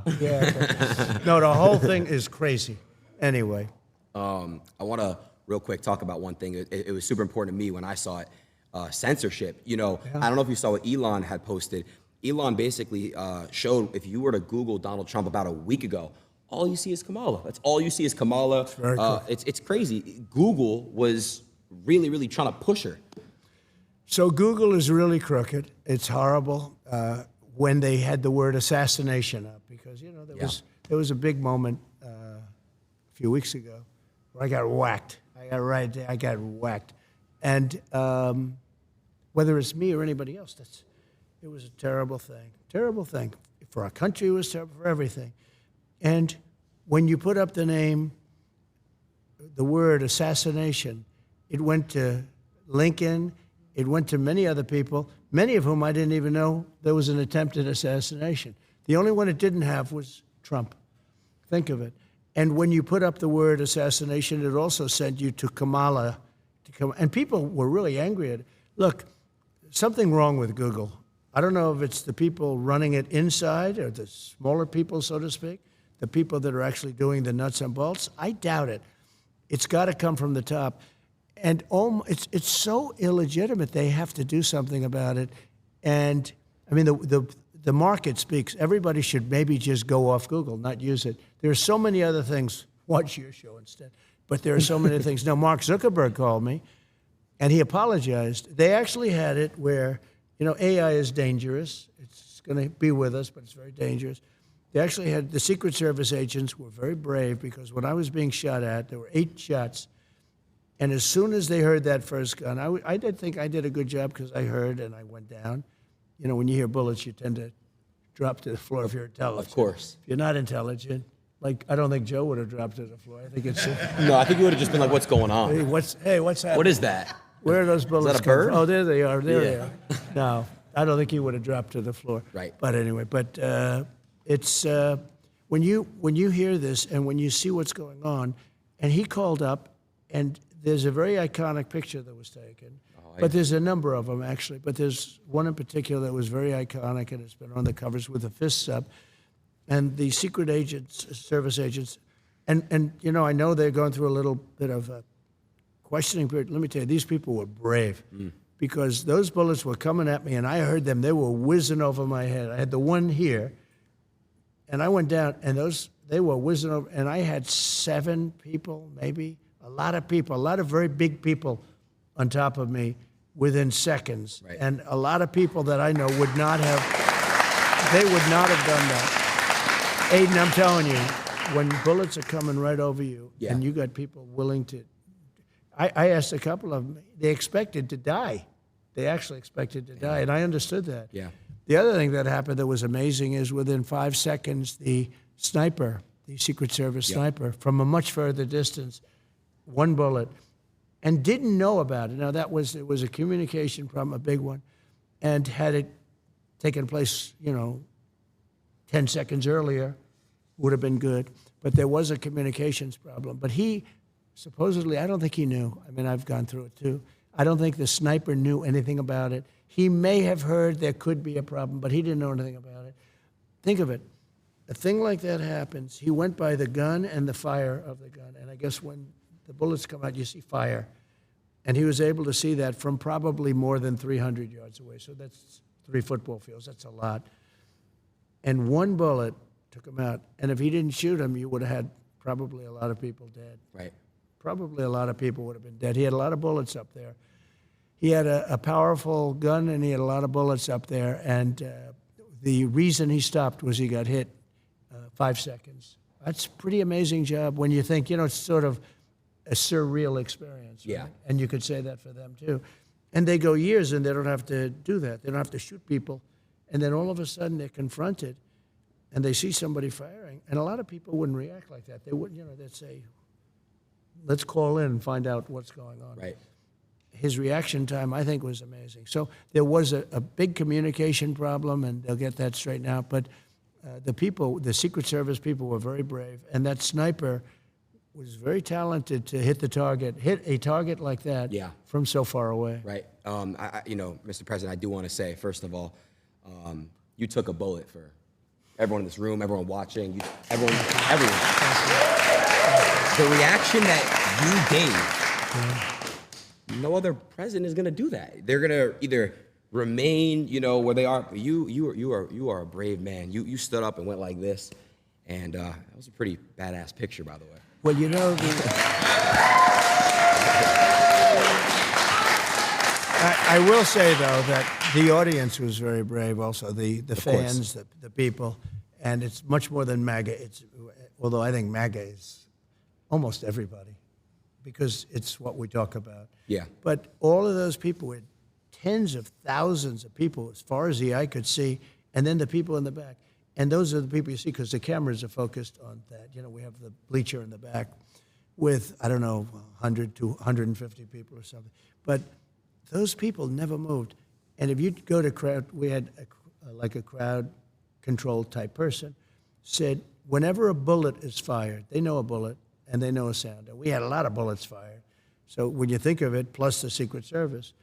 No, the whole thing is crazy. Anyway. I want to real quick talk about one thing. It was super important to me when I saw it. Censorship. I don't know if you saw what Elon had posted. Elon basically showed, if you were to Google Donald Trump about a week ago, all you see is Kamala. That's all you see is Kamala. It's crazy. Google was really, really trying to push her. So Google is really crooked. It's horrible when they had the word assassination up because, there was a big moment a few weeks ago where I got whacked. I got whacked. And whether it's me or anybody else, it was a terrible thing. Terrible thing. For our country, it was terrible for everything. And when you put up the word assassination, it went to Lincoln, it went to many other people, many of whom I didn't even know there was an attempted assassination. The only one it didn't have was Trump. Think of it. And when you put up the word assassination, it also sent you to Kamala. And people were really angry at it. Look, something wrong with Google. I don't know if it's the people running it inside or the smaller people, so to speak, the people that are actually doing the nuts and bolts. I doubt it. It's got to come from the top. And it's so illegitimate, they have to do something about it. And, I mean, the market speaks. Everybody should maybe just go off Google, not use it. There are so many other things. Watch your show instead. But there are so many things. Now, Mark Zuckerberg called me, and he apologized. They actually had it where, AI is dangerous. It's going to be with us, but it's very dangerous. They actually had the Secret Service agents were very brave because when I was being shot at, there were 8 shots. And as soon as they heard that first gun, I did think I did a good job because I heard and I went down. When you hear bullets, you tend to drop to the floor if you're intelligent. Of course. If you're not intelligent, I don't think Joe would have dropped to the floor. I think it's... No, I think you would have just been like, what's going on? Hey, what's happening? What is that? Where are those bullets? Is that a bird? Oh, there they are. There they are. No, I don't think he would have dropped to the floor. Right. But anyway, it's when you hear this and when you see what's going on, and he called up, and there's a very iconic picture that was taken. But there's a number of them, actually. But there's one in particular that was very iconic, and it's been on the covers with the fists up. And the secret agents, service agents, and I know they're going through a little bit of a questioning period. Let me tell you, these people were brave because those bullets were coming at me, and I heard them. They were whizzing over my head. I had the one here, and I went down, and they were whizzing over, and I had 7 people, maybe, a lot of people, a lot of very big people on top of me within seconds. Right. And a lot of people that I know would not have done that. Adin, I'm telling you, when bullets are coming right over you, Yeah. and you got people willing to. I asked a couple of them. They expected to die. They actually expected to die, and I understood that. Yeah. The other thing that happened that was amazing is within 5 seconds, the sniper, the Secret Service sniper, from a much further distance, one bullet, and didn't know about it. Now it was a communication problem, a big one, and had it taken place, 10 seconds earlier, would have been good. But there was a communications problem. But he, supposedly, I don't think he knew. I mean, I've gone through it too. I don't think the sniper knew anything about it. He may have heard there could be a problem, but he didn't know anything about it. Think of it. A thing like that happens. He went by the gun and the fire of the gun. And I guess when the bullets come out, you see fire. And he was able to see that from probably more than 300 yards away. So that's 3 football fields. That's a lot. And one bullet took him out. And if he didn't shoot him, you would have had probably a lot of people dead. Right. Probably a lot of people would have been dead. He had a lot of bullets up there. He had a powerful gun, and he had a lot of bullets up there. And the reason he stopped was he got hit 5 seconds. That's a pretty amazing job when you think, it's sort of a surreal experience. Right? Yeah. And you could say that for them, too. And they go years, and they don't have to do that. They don't have to shoot people. And then all of a sudden, they're confronted, and they see somebody firing. And a lot of people wouldn't react like that. They wouldn't, they'd say, let's call in and find out what's going on. Right. His reaction time, I think, was amazing. So there was a big communication problem, and they'll get that straightened out. But the Secret Service people were very brave, and that sniper was very talented to hit a target like that from so far away. Right. Mr. President, I do want to say, first of all, you took a bullet for everyone in this room, everyone watching, everyone. The reaction that you gave, no other president is going to do that. They're going to either remain, where they are. You are a brave man. You stood up and went like this, and that was a pretty badass picture, by the way. Well, I will say, though, that the audience was very brave also, the fans, the people, and it's much more than MAGA. Although I think MAGA is almost everybody because it's what we talk about. Yeah. But all of those people were tens of thousands of people as far as the eye could see, and then the people in the back. And those are the people you see because the cameras are focused on that. We have the bleacher in the back with, 100 to 150 people or something. But those people never moved. And if you go to crowd, we had a crowd control type person, said whenever a bullet is fired, they know a bullet and they know a sound. And we had a lot of bullets fired. So when you think of it, plus the Secret Service,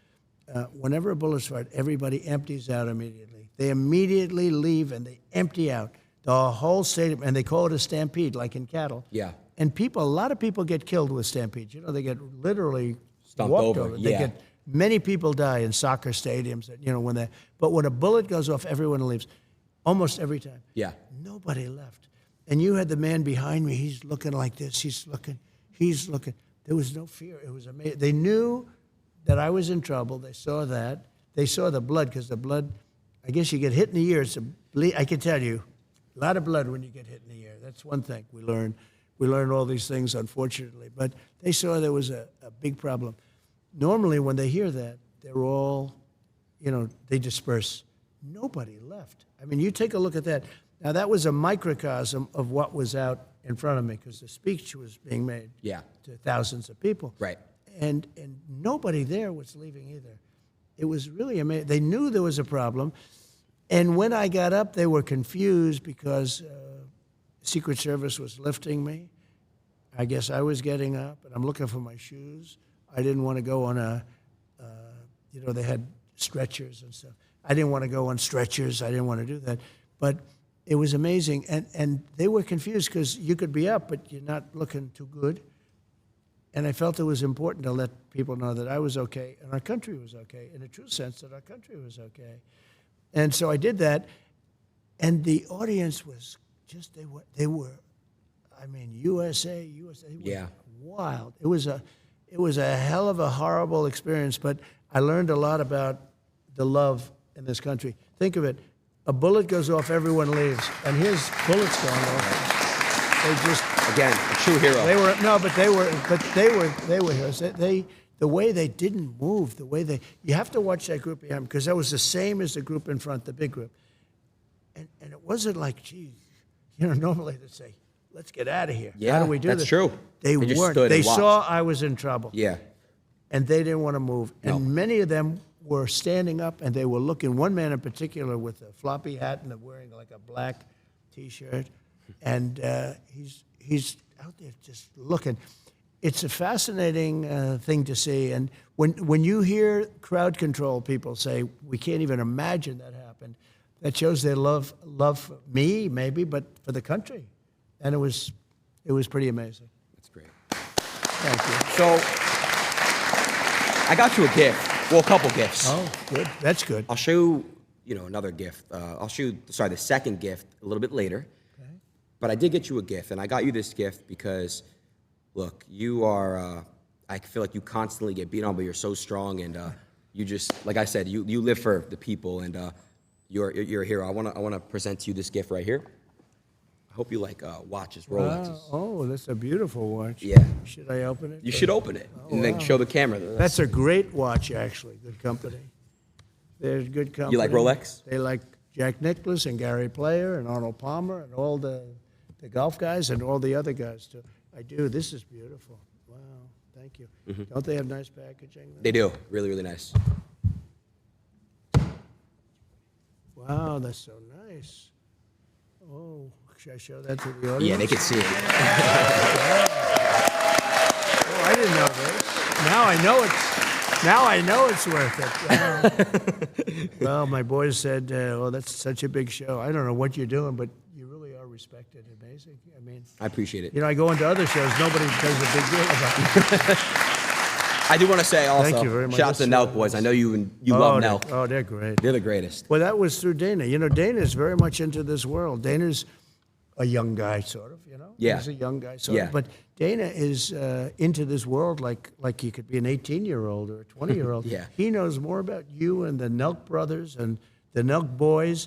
whenever a bullet's fired, everybody empties out immediately. They immediately leave and they empty out the whole stadium, and they call it a stampede, like in cattle. Yeah. And a lot of people get killed with stampedes. They get literally Stumped walked over. They Yeah. get many people die in soccer stadiums. But when a bullet goes off, everyone leaves, almost every time. Yeah. Nobody left. And you had the man behind me. He's looking like this. He's looking. There was no fear. It was amazing. They knew that I was in trouble. They saw that. They saw the blood because the blood, I guess you get hit in the ear. I can tell you, a lot of blood when you get hit in the ear. That's one thing we learned. We learned all these things, unfortunately. But they saw there was a big problem. Normally, when they hear that, they're all, they disperse. Nobody left. I mean, you take a look at that. Now, that was a microcosm of what was out in front of me because the speech was being made to thousands of people. Right. And nobody there was leaving either. It was really amazing. They knew there was a problem. And when I got up, they were confused because Secret Service was lifting me. I guess I was getting up, and I'm looking for my shoes. I didn't want to go on they had stretchers and stuff. I didn't want to go on stretchers. I didn't want to do that. But it was amazing. And they were confused because you could be up, but you're not looking too good. And I felt it was important to let people know that I was okay and our country was okay, in a true sense that our country was okay. And so I did that, and the audience was just, they were, USA was wild. It was a hell of a horrible experience, but I learned a lot about the love in this country. Think of it, a bullet goes off, everyone leaves, and here's bullets going off. They just Again, a true hero. they were no, but they were heroes. The way they didn't move, the way you have to watch that group behind because that was the same as the group in front, the big group, and it wasn't like, geez, normally they'd say, let's get out of here. Yeah, how do we do that's this? true. They They just weren't. stood They and watched. saw I was in trouble. Yeah. And they didn't want to move. And No. many of them were standing up and they were looking. One man in particular with a floppy hat and wearing like a black T-shirt, and he's out there just looking. It's a fascinating thing to see. And when you hear crowd control people say, we can't even imagine that happened, that shows their love for me, maybe, but for the country. And it was pretty amazing. That's great. Thank you. So, I got you a gift. Well, a couple gifts. Oh, good. That's good. I'll show you, another gift. I'll show you, the second gift a little bit later. Okay. But I did get you a gift, and I got you this gift because, look, you are, I feel like you constantly get beat on, but you're so strong, and you just, like I said, you live for the people, and you're a hero. I want to present to you this gift right here. I hope you like watches, Rolexes. Wow. Oh, that's a beautiful watch. Yeah. Should I open it? You should open it, and then wow. show the camera. That's a great watch, actually. Good company. They're good company. You like Rolex? They like Jack Nicklaus and Gary Player and Arnold Palmer and all the golf guys and all the other guys, too. I do. This is beautiful. Wow. Thank you. Don't they have nice packaging? They do. Really, really nice. Wow, that's so nice. Oh, should I show that to the audience? Yeah, they can see it. Oh, I didn't know this. Now I know it's worth it. Wow. Well, my boys said, "Oh, that's such a big show." I don't know what you're doing, but you really are respected. Amazing. I mean, I appreciate it. I go into other shows, nobody does a big deal about it. I do want to say also, Thank you very much. shout out to the Nelk boys. I know you love Nelk. Oh, they're great. They're the greatest. Well, that was through Dana. Dana's very much into this world. Dana's a young guy, sort of, Yeah. He's a young guy, sort Yeah. of. But Dana is into this world like he could be an 18-year-old or a 20-year-old. Yeah. He knows more about you and the Nelk brothers and the Nelk boys,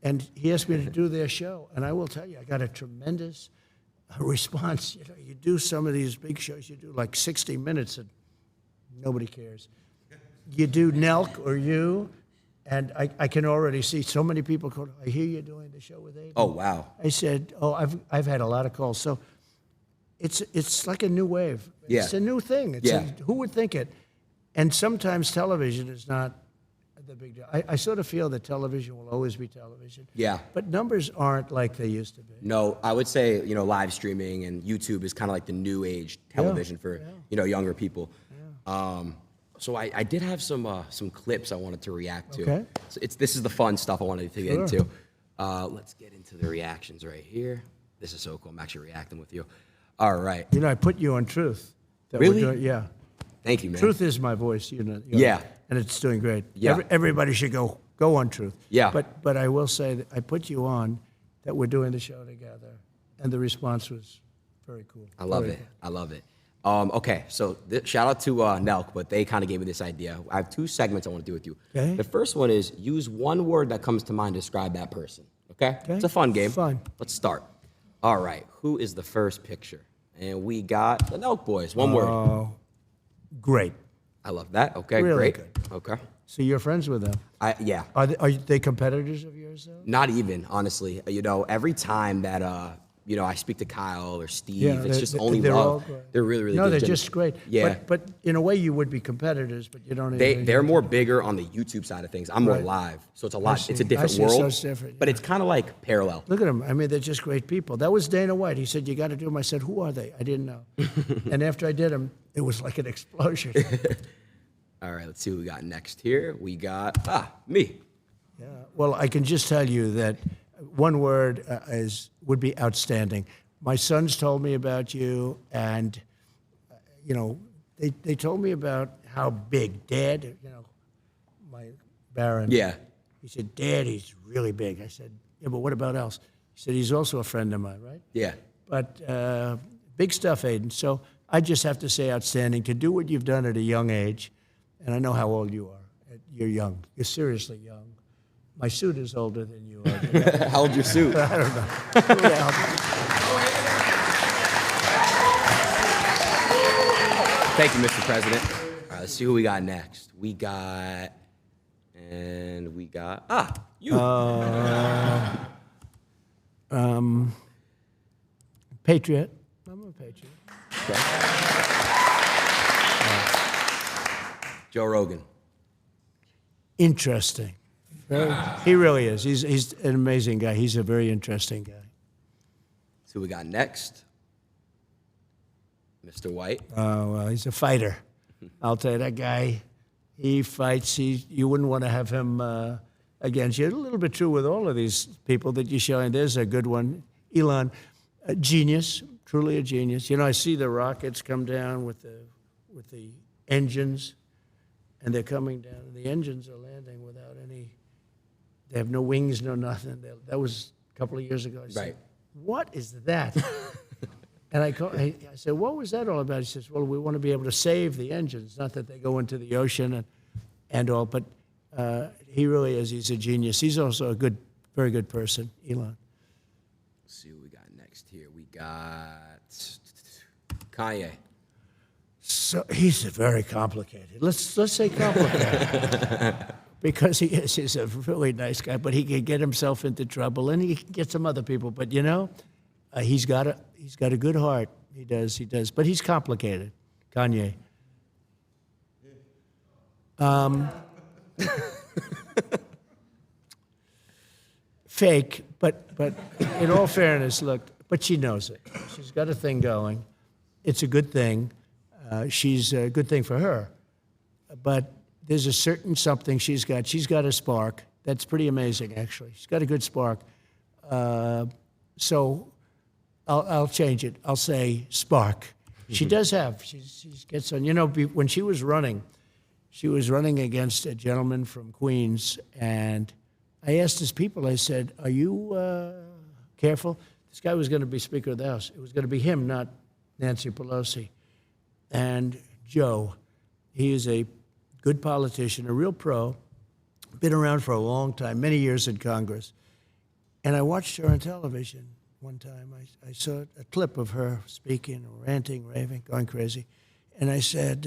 and he asked me to do their show. And I will tell you, I got a tremendous response. You do some of these big shows, you do like 60 minutes, and nobody cares. You do Nelk or you, and I can already see so many people go, I hear you're doing the show with Adin. Oh, wow. I said, I've had a lot of calls. So it's like a new wave. Yeah. It's a new thing. Who would think it? And sometimes television is not the big deal. I sort of feel that television will always be television. Yeah. But numbers aren't like they used to be. No, I would say, live streaming and YouTube is kind of like the new age television for, younger people. So I did have some clips I wanted to react to. Okay. So this is the fun stuff I wanted to get into. Let's get into the reactions right here. This is so cool. I'm actually reacting with you. All right. I put you on Truth. That Really? we're doing- yeah. Thank you, man. Truth is my voice, Yeah. and it's doing great. Yeah. Everybody should go on Truth. Yeah. But I will say that I put you on that we're doing the show together, and the response was very cool. I love Very it. cool. I love it. Okay, so shout out to Nelk, but they kind of gave me this idea. I have two segments I want to do with you. Okay. The first one is use one word that comes to mind to describe that person. Okay? Okay. It's a fun game. Fun. Let's start. All right, who is the first picture? And we got the Nelk boys. One word. Oh, great. I love that. Okay, Really great. good. Okay. So you're friends with them. Yeah. Are they competitors of yours, though? Not even, honestly. Every time that I speak to Kyle or Steve, it's just only they're all love. great. They're really, really No, good. they're just great. Yeah. But in a way, you would be competitors, but you don't. They're more bigger on the YouTube side of things. I'm more Right. live, so it's a lot. see. It's a different I see. world, So it's different, but yeah. it's kind of like parallel. Look at them. I mean, they're just great people. That was Dana White. He said, you got to do them. I said, who are they? I didn't know. And after I did them, it was like an explosion. All right, let's see what we got next here. We got me. Yeah. Well, I can just tell you that one word would be outstanding. My sons told me about you, and they told me about how big Dad. My Baron. Yeah. He said, Dad, he's really big. I said, yeah, but what about else? He said, he's also a friend of mine, right? Yeah. But big stuff, Adin. So I just have to say outstanding to do what you've done at a young age. And I know how old you are. You're young. You're seriously young. My suit is older than you are. How old your suit? I don't know. Yeah. Thank you, Mr. President. All right, let's see who we got next. You. Patriot. I'm a patriot. Okay. Joe Rogan. Interesting. He really is. He's an amazing guy. He's a very interesting guy. See who we got next. Mr. White. Oh, well, he's a fighter. I'll tell you, that guy, he fights. You wouldn't want to have him against you. A little bit true with all of these people that you show. And there's a good one. Elon, a genius, truly a genius. You know, I see the rockets come down with the engines, and they're coming down. And the engines are landing without any, they have no wings, no nothing. That was a couple of years ago. I said, Right. what is that? And I said, what was that all about? He says, well, we want to be able to save the engines, not that they go into the ocean and all. But he really is. He's a genius. He's also a very good person, Elon. Let's see who we got next here. We got Kanye. So he's very complicated. Let's say complicated. Because he's a really nice guy, but he can get himself into trouble, and he can get some other people. But you know, he's got a good heart. He does. But he's complicated. Kanye. Fake, but in all fairness, look. But she knows it. She's got a thing going. It's a good thing. She's a good thing for her. But there's a certain something she's got. She's got a spark. That's pretty amazing, actually. She's got a good spark. So I'll change it. I'll say spark. She does have. She gets on. You know, when she was running against a gentleman from Queens, and I asked his people, I said, are you careful? This guy was going to be Speaker of the House. It was going to be him, not Nancy Pelosi. And Joe, he is a good politician, a real pro, been around for a long time, many years in Congress. And I watched her on television one time. I saw a clip of her speaking, ranting, raving, going crazy. And I said,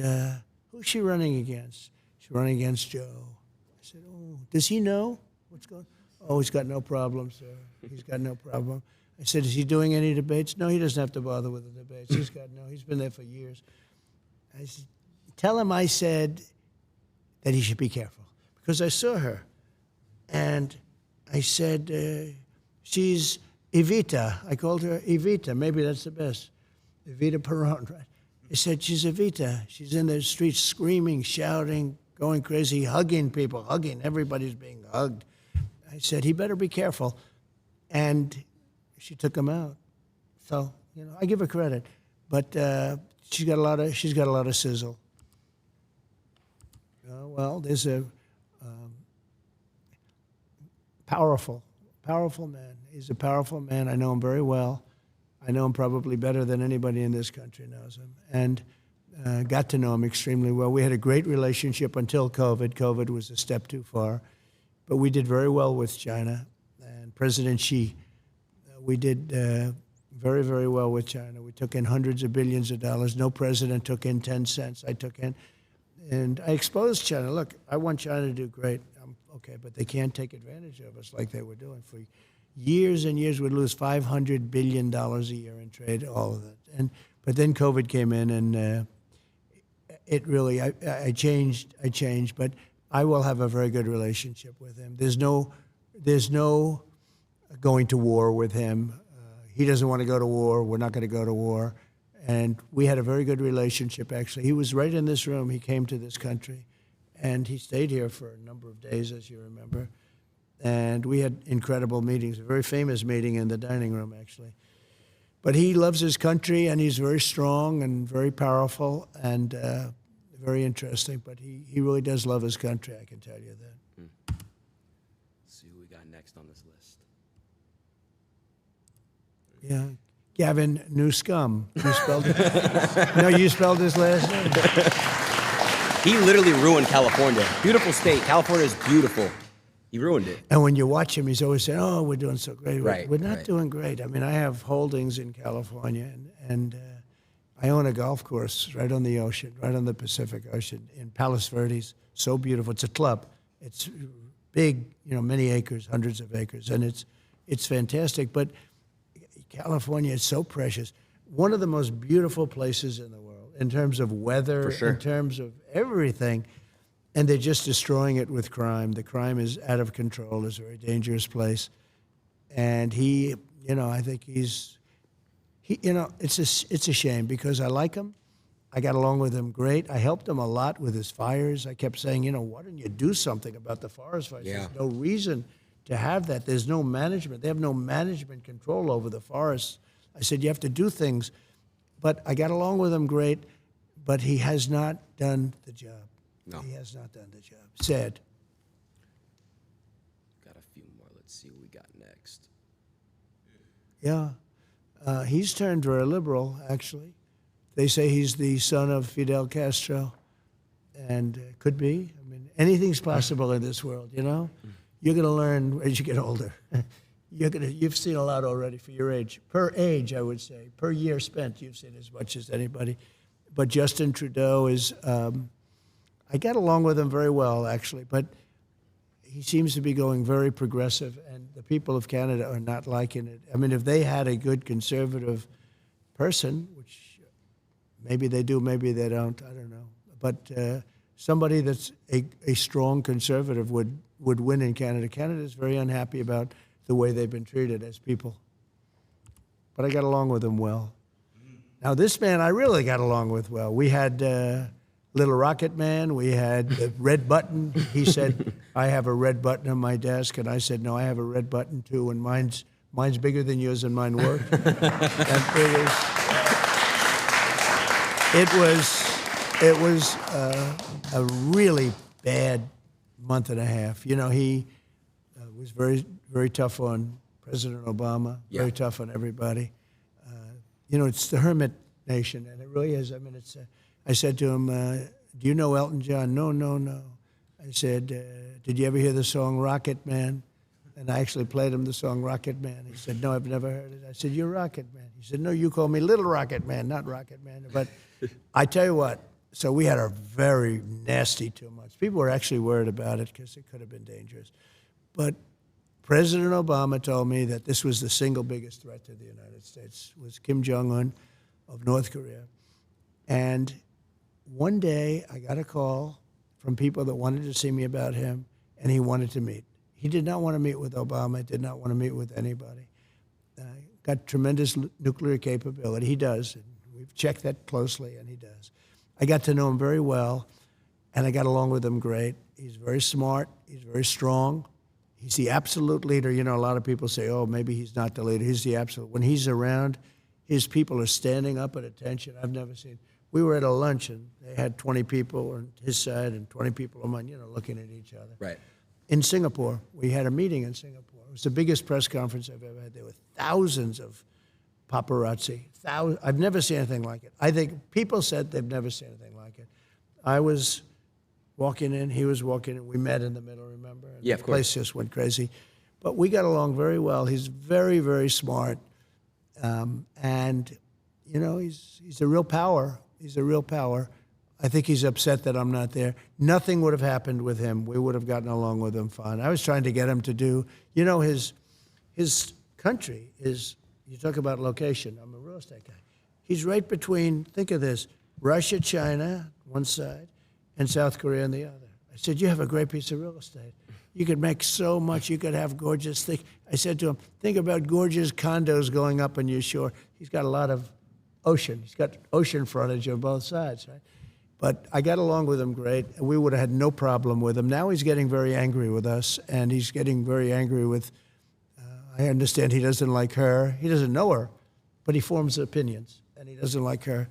who's she running against? She's running against Joe. I said, oh, does he know what's going on? Oh, he's got no problem, sir. He's got no problem. I said, is he doing any debates? No, he doesn't have to bother with the debates. He's been there for years. I said, tell him I said that he should be careful. Because I saw her. And I said, she's Evita. I called her Evita. Maybe that's the best. Evita Peron, right? I said, she's Evita. She's in the streets screaming, shouting, going crazy, hugging people, hugging. Everybody's being hugged. I said, he better be careful. And she took him out. So, you know, I give her credit. But she's got a lot of sizzle. Well, there's a powerful man. He's a powerful man. I know him very well. I know him probably better than anybody in this country knows him, and got to know him extremely well. We had a great relationship until COVID. COVID was a step too far, but we did very well with China. And President Xi, we did very, very well with China. We took in hundreds of billions of dollars. No president took in 10 cents. I took in. And I exposed China. Look, I want China to do great. Okay, but they can't take advantage of us like they were doing. For years and years, we'd lose $500 billion a year in trade, all of that. But then COVID came in, and it really, I changed, but I will have a very good relationship with him. There's no going to war with him. He doesn't want to go to war. We're not going to go to war. And we had a very good relationship, actually. He was right in this room. He came to this country, and he stayed here for a number of days, as you remember. And we had incredible meetings, a very famous meeting in the dining room, actually. But he loves his country, and he's very strong and very powerful and very interesting. But he really does love his country, I can tell you that. Let's see who we got next on this list. Yeah. Gavin Newscomb. You spelled it? No, you spelled his last name. He literally ruined California. Beautiful state. California is beautiful. He ruined it. And when you watch him, he's always saying, oh, we're doing so great. Right, We're not right. doing great. I mean, I have holdings in California, and I own a golf course right on the ocean, right on the Pacific Ocean in Palos Verdes. So beautiful. It's a club. It's big, many acres, hundreds of acres, and it's fantastic. But California is so precious. One of the most beautiful places in the world in terms of weather, For sure. in terms of everything. And they're just destroying it with crime. The crime is out of control. It's a very dangerous place. And he, I think it's a shame because I like him. I got along with him great. I helped him a lot with his fires. I kept saying, why don't you do something about the forest fires? Yeah. There's no reason to have that. There's no management. They have no management control over the forests. I said, you have to do things. But I got along with him great, but he has not done the job. No. He has not done the job. Sad. Got a few more. Let's see what we got next. Yeah. He's turned very liberal, actually. They say he's the son of Fidel Castro, and could be. I mean, anything's possible in this world, You're going to learn as you get older. You've seen a lot already for your age. Per age, I would say. Per year spent, you've seen as much as anybody. But Justin Trudeau is... I got along with him very well, actually, but he seems to be going very progressive, and the people of Canada are not liking it. I mean, if they had a good conservative person, which maybe they do, maybe they don't, I don't know, but somebody that's a strong conservative would win in Canada. Canada is very unhappy about the way they've been treated as people. But I got along with him well. Now, this man I really got along with well. We had... Little Rocket Man, we had the red button. He said, I have a red button on my desk, and I said, no, I have a red button too, and mine's bigger than yours and mine work. It was a really bad month and a half. He was very, very tough on President Obama, very tough on everybody. It's the hermit nation, and it really is. I mean, I said to him, do you know Elton John? No. I said, did you ever hear the song Rocket Man? And I actually played him the song Rocket Man. He said, no, I've never heard it. I said, you're Rocket Man. He said, no, you call me Little Rocket Man, not Rocket Man. But I tell you what, so we had a very nasty 2 months. People were actually worried about it because it could have been dangerous. But President Obama told me that this was the single biggest threat to the United States, was Kim Jong-un of North Korea. And one day, I got a call from people that wanted to see me about him, and he wanted to meet. He did not want to meet with Obama, did not want to meet with anybody. Got tremendous nuclear capability. He does, and we've checked that closely, and he does. I got to know him very well, and I got along with him great. He's very smart. He's very strong. He's the absolute leader. A lot of people say, oh, maybe he's not the leader. He's the absolute. When he's around, his people are standing up at attention. I've never seen... We were at a luncheon. They had 20 people on his side and 20 people on mine, looking at each other. Right. In Singapore, we had a meeting in Singapore. It was the biggest press conference I've ever had. There were thousands of paparazzi. I've never seen anything like it. I think people said they've never seen anything like it. I was walking in, he was walking in. We met in the middle, remember? And Yeah, of the course. place just went crazy. But we got along very well. He's very, very smart. And, he's a real power. He's a real power. I think he's upset that I'm not there. Nothing would have happened with him. We would have gotten along with him fine. I was trying to get him to do, his country is, you talk about location. I'm a real estate guy. He's right between, think of this, Russia, China, one side, and South Korea on the other. I said, you have a great piece of real estate. You could make so much. You could have gorgeous things. I said to him, think about gorgeous condos going up on your shore. He's got a lot of ocean. He's got ocean frontage on both sides, right? But I got along with him great, and we would have had no problem with him. Now he's getting very angry with us, and he's getting very angry with, I understand he doesn't like her. He doesn't know her, but he forms opinions, and he doesn't like her.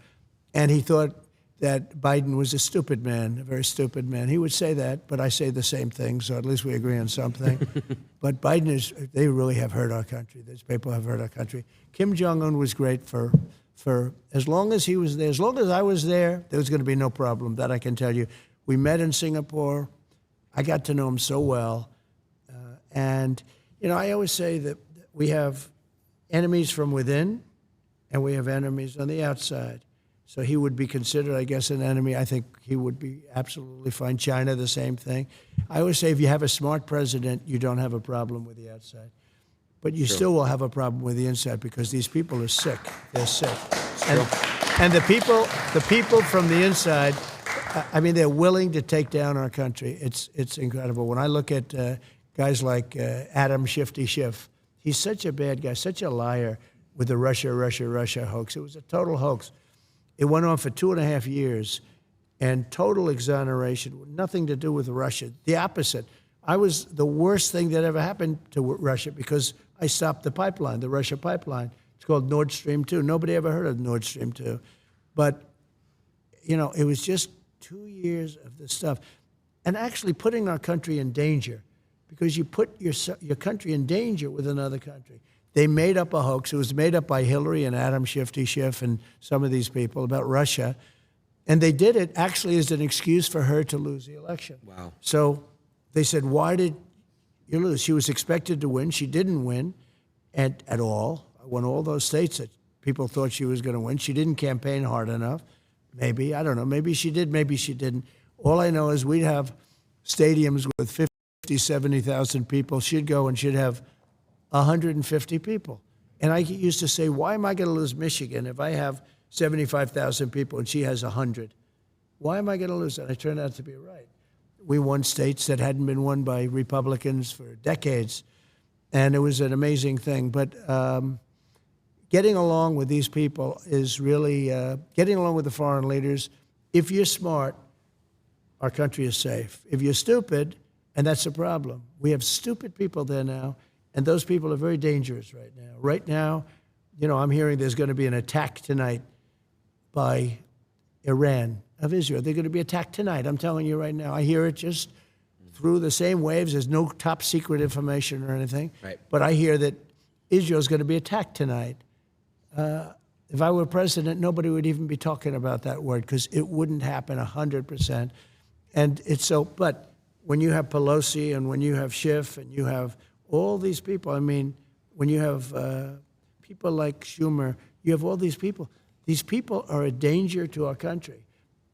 And he thought that Biden was a stupid man, a very stupid man. He would say that, but I say the same thing, so at least we agree on something. But Biden they really have hurt our country. These people have hurt our country. Kim Jong-un was great for as long as he was there, as long as I was there was going to be no problem. That I can tell you. We met in Singapore. I got to know him so well. And, I always say that we have enemies from within and we have enemies on the outside. So he would be considered, I guess, an enemy. I think he would be absolutely fine. China, the same thing. I always say if you have a smart president, you don't have a problem with the outside. But you still will have a problem with the inside because these people are sick. They're sick. And the people from the inside, I mean, they're willing to take down our country. It's incredible. When I look at guys like Adam Shifty Schiff, he's such a bad guy, such a liar with the Russia hoax. It was a total hoax. It went on for 2.5 years, and total exoneration, nothing to do with Russia. The opposite. I was the worst thing that ever happened to Russia because I stopped the pipeline, the Russia pipeline. It's called Nord Stream 2. Nobody ever heard of Nord Stream 2. But, you know, it was just 2 years of this stuff. And actually putting our country in danger because you put your country in danger with another country. They made up a hoax. It was made up by Hillary and Adam Shifty Schiff and some of these people about Russia. And they did it actually as an excuse for her to lose the election. Wow. So they said, why did you lose? She was expected to win. She didn't win at all. Won all those states that people thought she was going to win. She didn't campaign hard enough. Maybe. I don't know. Maybe she did. Maybe she didn't. All I know is we'd have stadiums with 50, 70,000 people. She'd go and she'd have 150 people. And I used to say, why am I going to lose Michigan if I have 75,000 people and she has 100? Why am I going to lose? And I turned out to be right. We won states that hadn't been won by Republicans for decades. And it was an amazing thing. But getting along with these people is really, getting along with the foreign leaders, if you're smart, our country is safe. If you're stupid, and that's a problem. We have stupid people there now. And those people are very dangerous right now. Right now, you know, I'm hearing there's going to be an attack tonight by Iran of Israel. They're going to be attacked tonight. I'm telling you right now. I hear it just through the same waves. There's no top secret information or anything. Right. But I hear that Israel's going to be attacked tonight. If I were president, nobody would even be talking about that word because it wouldn't happen 100%. And it's so, but when you have Pelosi and when you have Schiff and you have all these people, I mean, when you have people like Schumer, you have all these people. These people are a danger to our country.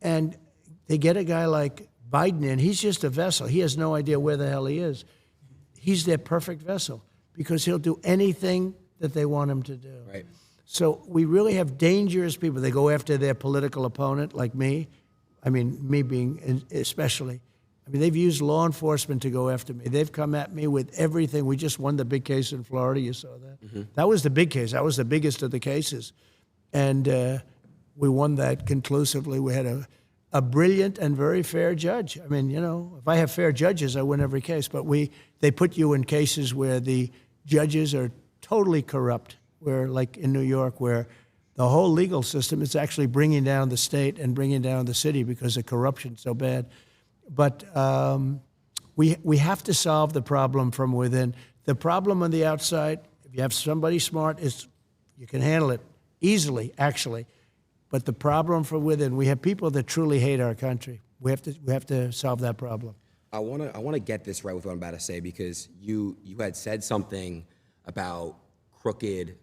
And they get a guy like Biden in. He's just a vessel. He has no idea where the hell he is. He's their perfect vessel because he'll do anything that they want him to do. Right. So we really have dangerous people. They go after their political opponent, like me. I mean, me being especially. I mean, they've used law enforcement to go after me. They've come at me with everything. We just won the big case in Florida. You saw that. Mm-hmm. That was the big case. That was the biggest of the cases. And we won that conclusively. We had a brilliant and very fair judge. I mean, you know, if I have fair judges, I win every case. But they put you in cases where the judges are totally corrupt, where, like in New York, where the whole legal system is actually bringing down the state and bringing down the city because the corruption's so bad. But we have to solve the problem from within. The problem on the outside, if you have somebody smart, is you can handle it easily, actually. But the problem from within, we have people that truly hate our country. We have to solve that problem. I want to get this right with what I'm about to say because you had said something about crooked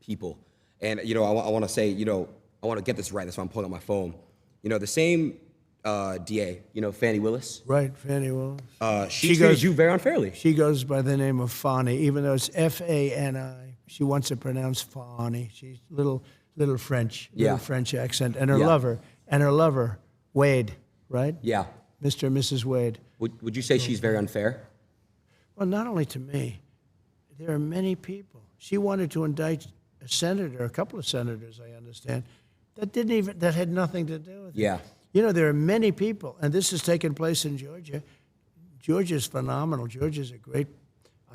people, and you know I want to say I want to get this right. That's why I'm pulling out my phone. You know the same DA, you know Fannie Willis. Right, Fannie Willis. She treated you very unfairly. She goes by the name of Fani, even though it's F-A-N-I. She wants to pronounce Fani. She's little French, French accent, and her lover, Wade, right? Yeah. Mr. and Mrs. Wade. Would you say she's very unfair? Well, not only to me. There are many people. She wanted to indict a senator, a couple of senators, I understand, that had nothing to do with it. Yeah. You know, there are many people, and this has taken place in Georgia. Georgia's phenomenal. Georgia's a great,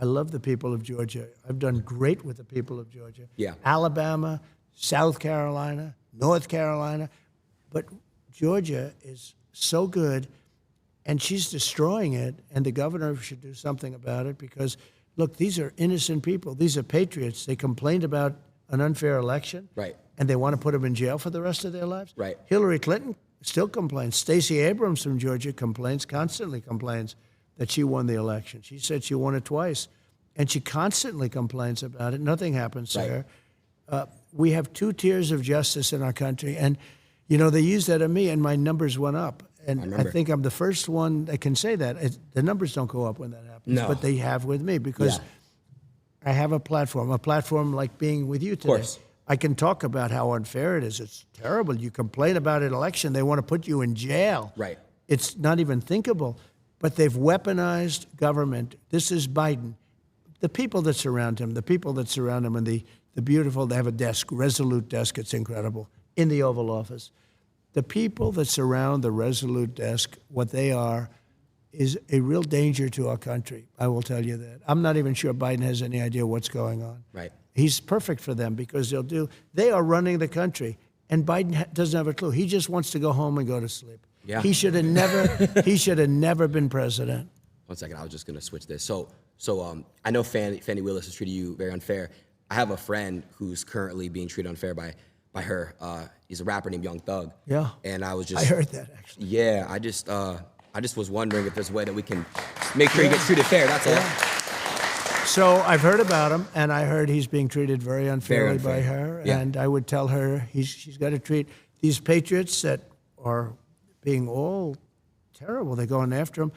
I love the people of Georgia. I've done great with the people of Georgia. Yeah. Alabama, South Carolina, North Carolina. But Georgia is so good, and she's destroying it, and the governor should do something about it because, look, these are innocent people. These are patriots. They complained about an unfair election. Right. And they want to put them in jail for the rest of their lives. Right. Hillary Clinton still complains. Stacey Abrams from Georgia constantly complains that she won the election. She said she won it twice. And she constantly complains about it. Nothing happens to her. we have 2 tiers of justice in our country. And, they used that on me, and my numbers went up. And I think I'm the first one that can say that. The numbers don't go up when that happens, No. but they have with me because I have a platform like being with you today. Of course. I can talk about how unfair it is. It's terrible. You complain about an election, they want to put you in jail. Right. It's not even thinkable. But they've weaponized government. This is Biden. The people that surround him, and the beautiful, they have a desk, Resolute desk, it's incredible, in the Oval Office. The people that surround the Resolute desk, what they are, is a real danger to our country. I will tell you that. I'm not even sure Biden has any idea what's going on. Right. He's perfect for them because they are running the country. And Biden doesn't have a clue. He just wants to go home and go to sleep. Yeah. He should have never been president. 1 second, I was just gonna switch this. So I know Fannie Willis has treated you very unfair. I have a friend who's currently being treated unfair by her. He's a rapper named Young Thug. Yeah. And I was just. I heard that, actually. Yeah, I just was wondering if there's a way that we can make sure he gets treated fair. That's all. So I've heard about him, and I heard he's being treated very unfairly by her. Yeah. And I would tell her she's got to treat these patriots that are being all terrible. They're going after him.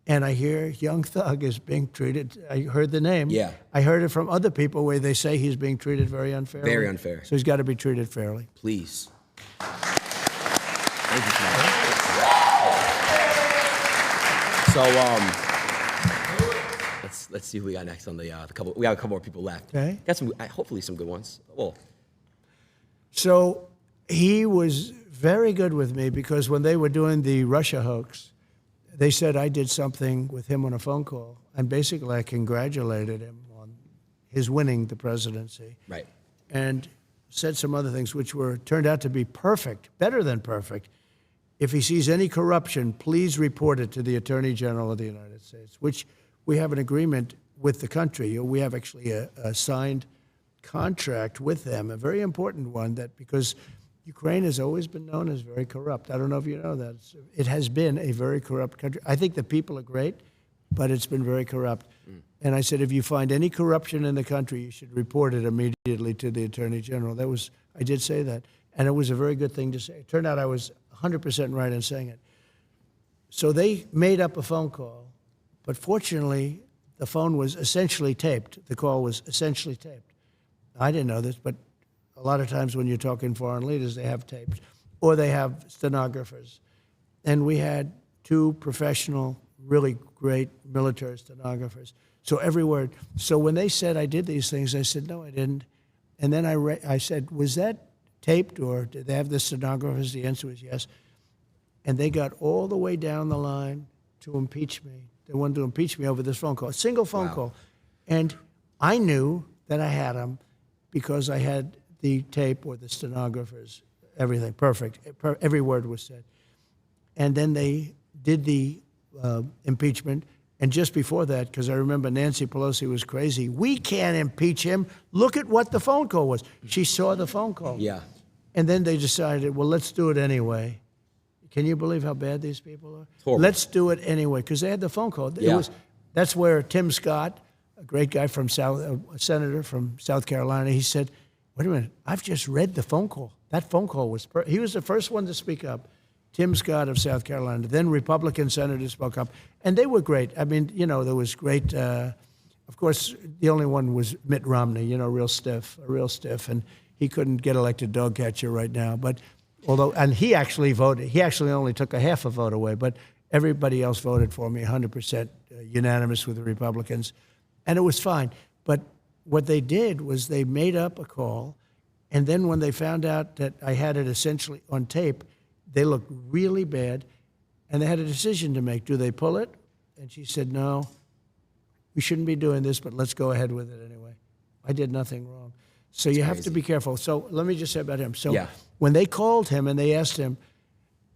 And I hear Young Thug is being treated. I heard the name. Yeah. I heard it from other people where they say he's being treated very unfairly. Very unfair. So he's got to be treated fairly. Please. Thank you for that. So let's see who we got next on the couple. We have a couple more people left. Okay. Got some, hopefully some good ones. Well, So he was very good with me because when they were doing the Russia hoax, they said I did something with him on a phone call. And basically I congratulated him on his winning the presidency. right. And said some other things which turned out to be perfect, better than perfect. If he sees any corruption, please report it to the Attorney General of the United States, which we have an agreement with the country. We have actually a signed contract with them, a very important one, that because Ukraine has always been known as very corrupt. I don't know if you know that. It has been a very corrupt country. I think the people are great, but it's been very corrupt. And I said, if you find any corruption in the country, you should report it immediately to the Attorney General. I did say that. And it was a very good thing to say. It turned out I was 100% right in saying it. So they made up a phone call, but fortunately, the phone was essentially taped. The call was essentially taped. I didn't know this, but a lot of times when you're talking foreign leaders, they have tapes, or they have stenographers. And we had 2 professional, really great military stenographers. So every word. So when they said I did these things, I said, no, I didn't. And then I said, was that taped, or did they have the stenographers? The answer was yes. And they got all the way down the line to impeach me. They wanted to impeach me over this phone call, a single phone call. And I knew that I had them because I had the tape or the stenographers, everything, perfect. Every word was said. And then they did the impeachment. And just before that, because I remember Nancy Pelosi was crazy, we can't impeach him. Look at what the phone call was. She saw the phone call. Yeah. And then they decided, well, let's do it anyway. Can you believe how bad these people are? Horrible. Let's do it anyway, because they had the phone call. Yeah. That's where Tim Scott, a great guy from a senator from South Carolina, he said, wait a minute, I've just read the phone call. That phone call was, he was the first one to speak up. Tim Scott of South Carolina. Then Republican senators spoke up, and they were great. I mean, there was great. Of course, the only one was Mitt Romney. Real stiff, and he couldn't get elected dog catcher right now. But and he actually voted. He actually only took a half a vote away, but everybody else voted for me, 100% unanimous with the Republicans, and it was fine. But what they did was they made up a call, and then when they found out that I had it essentially on tape, they looked really bad, and they had a decision to make. Do they pull it? And she said, no, we shouldn't be doing this, but let's go ahead with it anyway. I did nothing wrong. So you have to be careful. So let me just say about him. So when they called him and they asked him,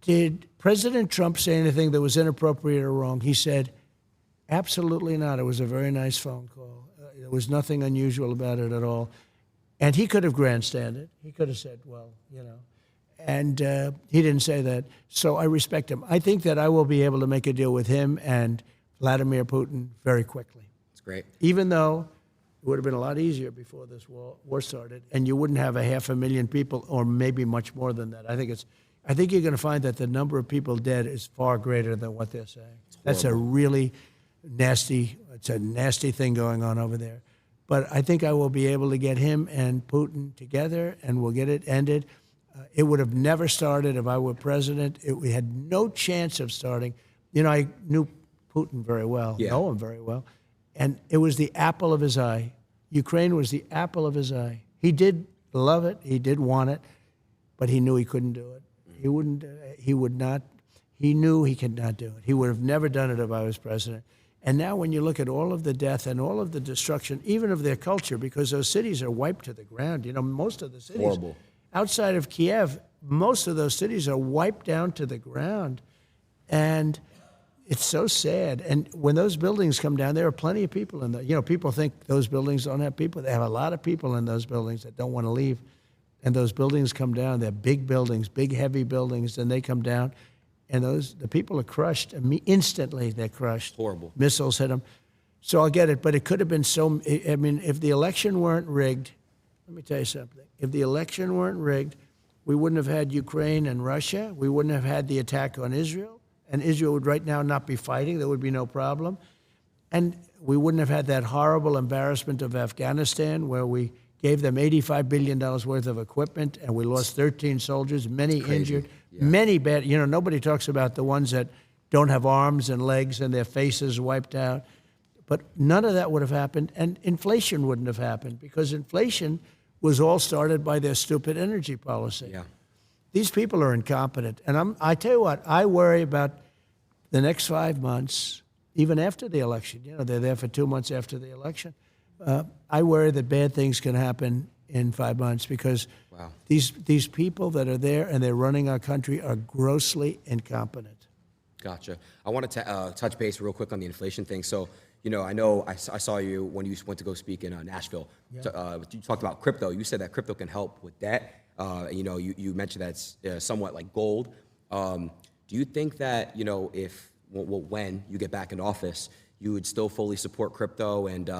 did President Trump say anything that was inappropriate or wrong? He said, absolutely not. It was a very nice phone call. There was nothing unusual about it at all. And he could have grandstanded. He could have said, well, And he didn't say that. So I respect him. I think that I will be able to make a deal with him and Vladimir Putin very quickly. That's great. Even though would have been a lot easier before this war started, and you wouldn't have 500,000 people, or maybe much more than that. I think you're going to find that the number of people dead is far greater than what they're saying. That's a really nasty thing going on over there. But I think I will be able to get him and Putin together, and we'll get it ended. It would have never started if I were president. We had no chance of starting. You know, I knew Putin very well, know him very well, and it was the apple of his eye. Ukraine was the apple of his eye. He did love it. He did want it, but he knew he couldn't do it. He wouldn't. He would not. He knew he could not do it. He would have never done it if I was president. And now when you look at all of the death and all of the destruction, even of their culture, because those cities are wiped to the ground. You know, most of the cities outside of Kiev, most of those cities are wiped down to the ground. And it's so sad. And when those buildings come down, there are plenty of people in there. You know, people think those buildings don't have people. They have a lot of people in those buildings that don't want to leave. And those buildings come down. They're big buildings, big, heavy buildings, and they come down. And the people are crushed. Instantly, they're crushed. Horrible. Missiles hit them. So I'll get it. But it could have been so, I mean, if the election weren't rigged, let me tell you something. If the election weren't rigged, we wouldn't have had Ukraine and Russia. We wouldn't have had the attack on Israel. And Israel would right now not be fighting. There would be no problem. And we wouldn't have had that horrible embarrassment of Afghanistan, where we gave them $85 billion worth of equipment, and we lost 13 soldiers, many injured, many bad. You know, nobody talks about the ones that don't have arms and legs and their faces wiped out. But none of that would have happened, and inflation wouldn't have happened, because inflation was all started by their stupid energy policy. Yeah. These people are incompetent. And I tell you what, I worry about the next 5 months, even after the election. You know, they're there for 2 months after the election. I worry that bad things can happen in 5 months, because these people that are there and they're running our country are grossly incompetent. Gotcha. I wanted to touch base real quick on the inflation thing. So, you know I saw you when you went to go speak in Nashville. Yeah. You talked about crypto. You said that crypto can help with that. You know, you mentioned that it's somewhat like gold. Do you think that, you know, when you get back in office, you would still fully support crypto? And,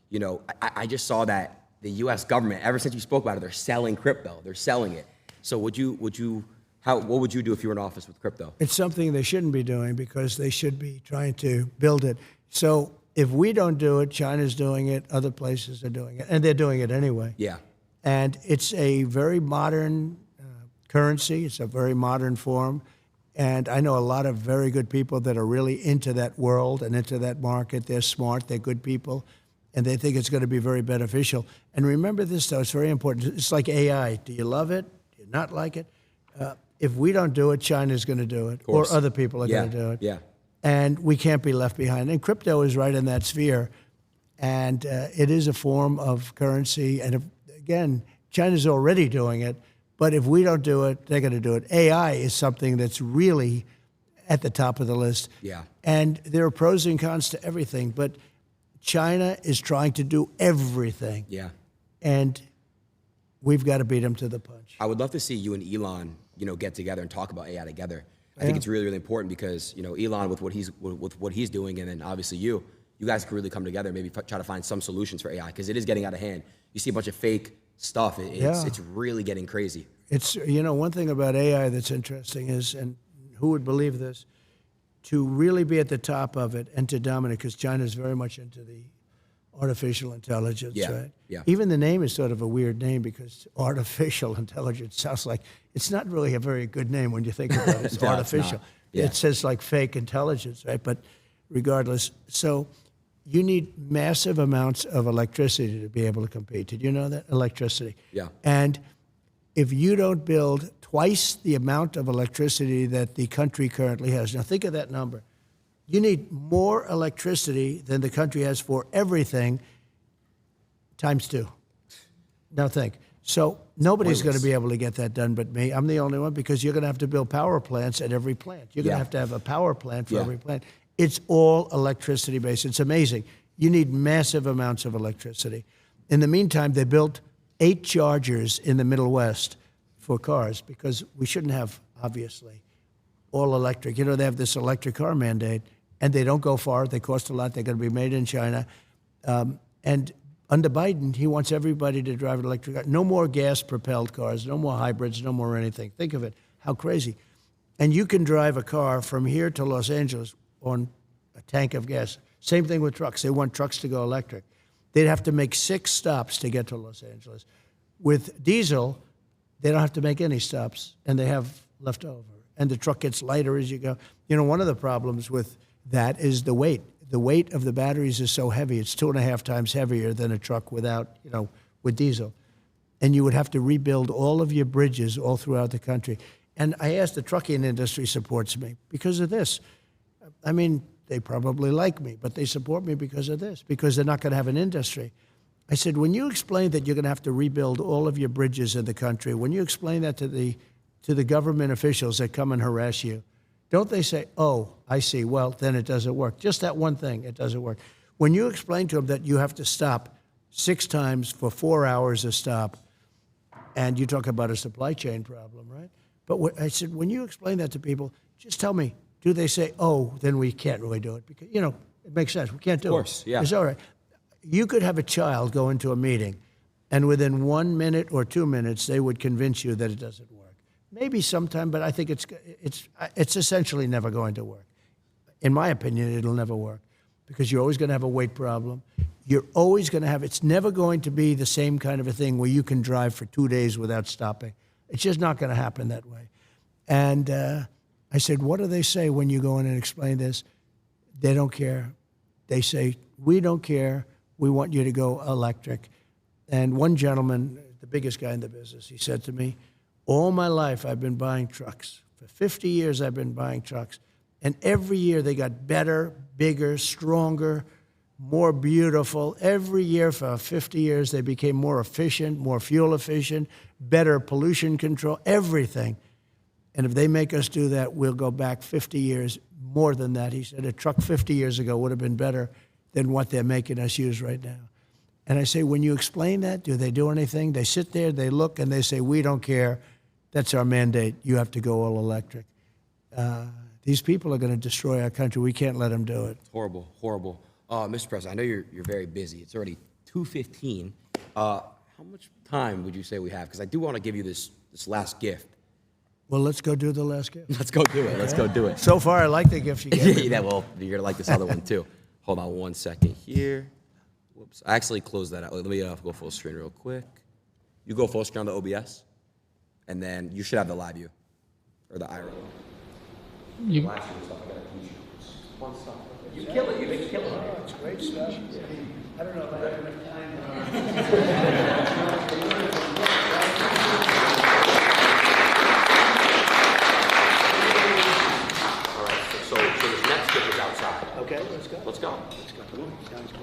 you know, I just saw that the U.S. government, ever since you spoke about it, they're selling crypto. They're selling it. So what would you do if you were in office with crypto? It's something they shouldn't be doing, because they should be trying to build it. So if we don't do it, China's doing it, other places are doing it, and they're doing it anyway. Yeah. And it's a very modern currency. It's a very modern form. And I know a lot of very good people that are really into that world and into that market. They're smart, they're good people, and they think it's going to be very beneficial. And remember this, though, it's very important. It's like AI. Do you love it? Do you not like it? If we don't do it, China's going to do it, or other people are going to do it. Yeah. And we can't be left behind. And crypto is right in that sphere. And it is a form of currency. And again, China's already doing it. But if we don't do it, they're going to do it. AI is something that's really at the top of the list. Yeah. And there are pros and cons to everything. But China is trying to do everything. Yeah. And we've got to beat them to the punch. I would love to see you and Elon, you know, get together and talk about AI together. I think it's really, really important, because, you know, Elon with what he's doing, and then obviously you guys could really come together, maybe try to find some solutions for AI, because it is getting out of hand. You see a bunch of fake stuff. It's really getting crazy. It's, you know, one thing about AI that's interesting is, and who would believe this, to really be at the top of it and to dominate, because China's very much into the artificial intelligence, right? Yeah. Even the name is sort of a weird name, because artificial intelligence sounds like, it's not really a very good name when you think about it. It's No, artificial. it's not. Yeah. It says like fake intelligence, right? But regardless, so you need massive amounts of electricity to be able to compete. Did you know that? Electricity. Yeah. And if you don't build twice the amount of electricity that the country currently has, now think of that number. You need more electricity than the country has for everything, times 2. Now think. So nobody's going to be able to get that done but me. I'm the only one, because you're going to have to build power plants at every plant. You're going to have a power plant for every plant. It's all electricity based. It's amazing. You need massive amounts of electricity. In the meantime, they built 8 chargers in the Middle West for cars, because we shouldn't have, obviously, all electric. You know, they have this electric car mandate, and they don't go far. They cost a lot. They're going to be made in China. And Under Biden, he wants everybody to drive an electric car. No more gas-propelled cars, no more hybrids, no more anything. Think of it, how crazy. And you can drive a car from here to Los Angeles on a tank of gas. Same thing with trucks. They want trucks to go electric. They'd have to make 6 stops to get to Los Angeles. With diesel, they don't have to make any stops, and they have left over. And the truck gets lighter as you go. You know, one of the problems with that is the weight. The weight of the batteries is so heavy. It's 2.5 times heavier than a truck without, with diesel. And you would have to rebuild all of your bridges all throughout the country. And I asked, the trucking industry supports me because of this. I mean, they probably like me, but they support me because of this, because they're not going to have an industry. I said, when you explain that you're going to have to rebuild all of your bridges in the country, when you explain that to the government officials that come and harass you, don't they say, oh, I see, well, then it doesn't work. Just that one thing, it doesn't work. When you explain to them that you have to stop 6 times for 4 hours a stop, and you talk about a supply chain problem, right? But I said, when you explain that to people, just tell me, do they say, oh, then we can't really do it? Because, it makes sense. We can't do it. Of course, yeah. It's all right. You could have a child go into a meeting, and within 1 minute or 2 minutes, they would convince you that it doesn't work. Maybe sometime, but I think it's essentially never going to work. In my opinion, it'll never work because you're always going to have a weight problem. You're always going to have, it's never going to be the same kind of a thing where you can drive for 2 days without stopping. It's just not going to happen that way. And I said, what do they say when you go in and explain this? They don't care. They say, we don't care. We want you to go electric. And one gentleman, the biggest guy in the business, he said to me, all my life I've been buying trucks. For 50 years I've been buying trucks. And every year they got better, bigger, stronger, more beautiful. Every year for 50 years they became more efficient, more fuel efficient, better pollution control, everything. And if they make us do that, we'll go back 50 years, more than that. He said a truck 50 years ago would have been better than what they're making us use right now. And I say, when you explain that, do they do anything? They sit there, they look, and they say, we don't care. That's our mandate. You have to go all electric. These people are going to destroy our country. We can't let them do it. Horrible, horrible. Mr. President, I know you're very busy. It's already 2:15. How much time would you say we have? Because I do want to give you this last gift. Well, let's go do the last gift. Let's go do it. Let's go do it. So far, I like the gift you gave me. Yeah, well, you're going to like this other one, too. Hold on 1 second here. Whoops. I actually closed that out. Let me go full screen real quick. You go full screen on the OBS, and then you should have the live view, or the IRA. You kill it. You make it kill it. It's great stuff. I don't know if I have enough All right, so this next gift is outside. Okay, let's go. Let's go. Come on. Sounds good.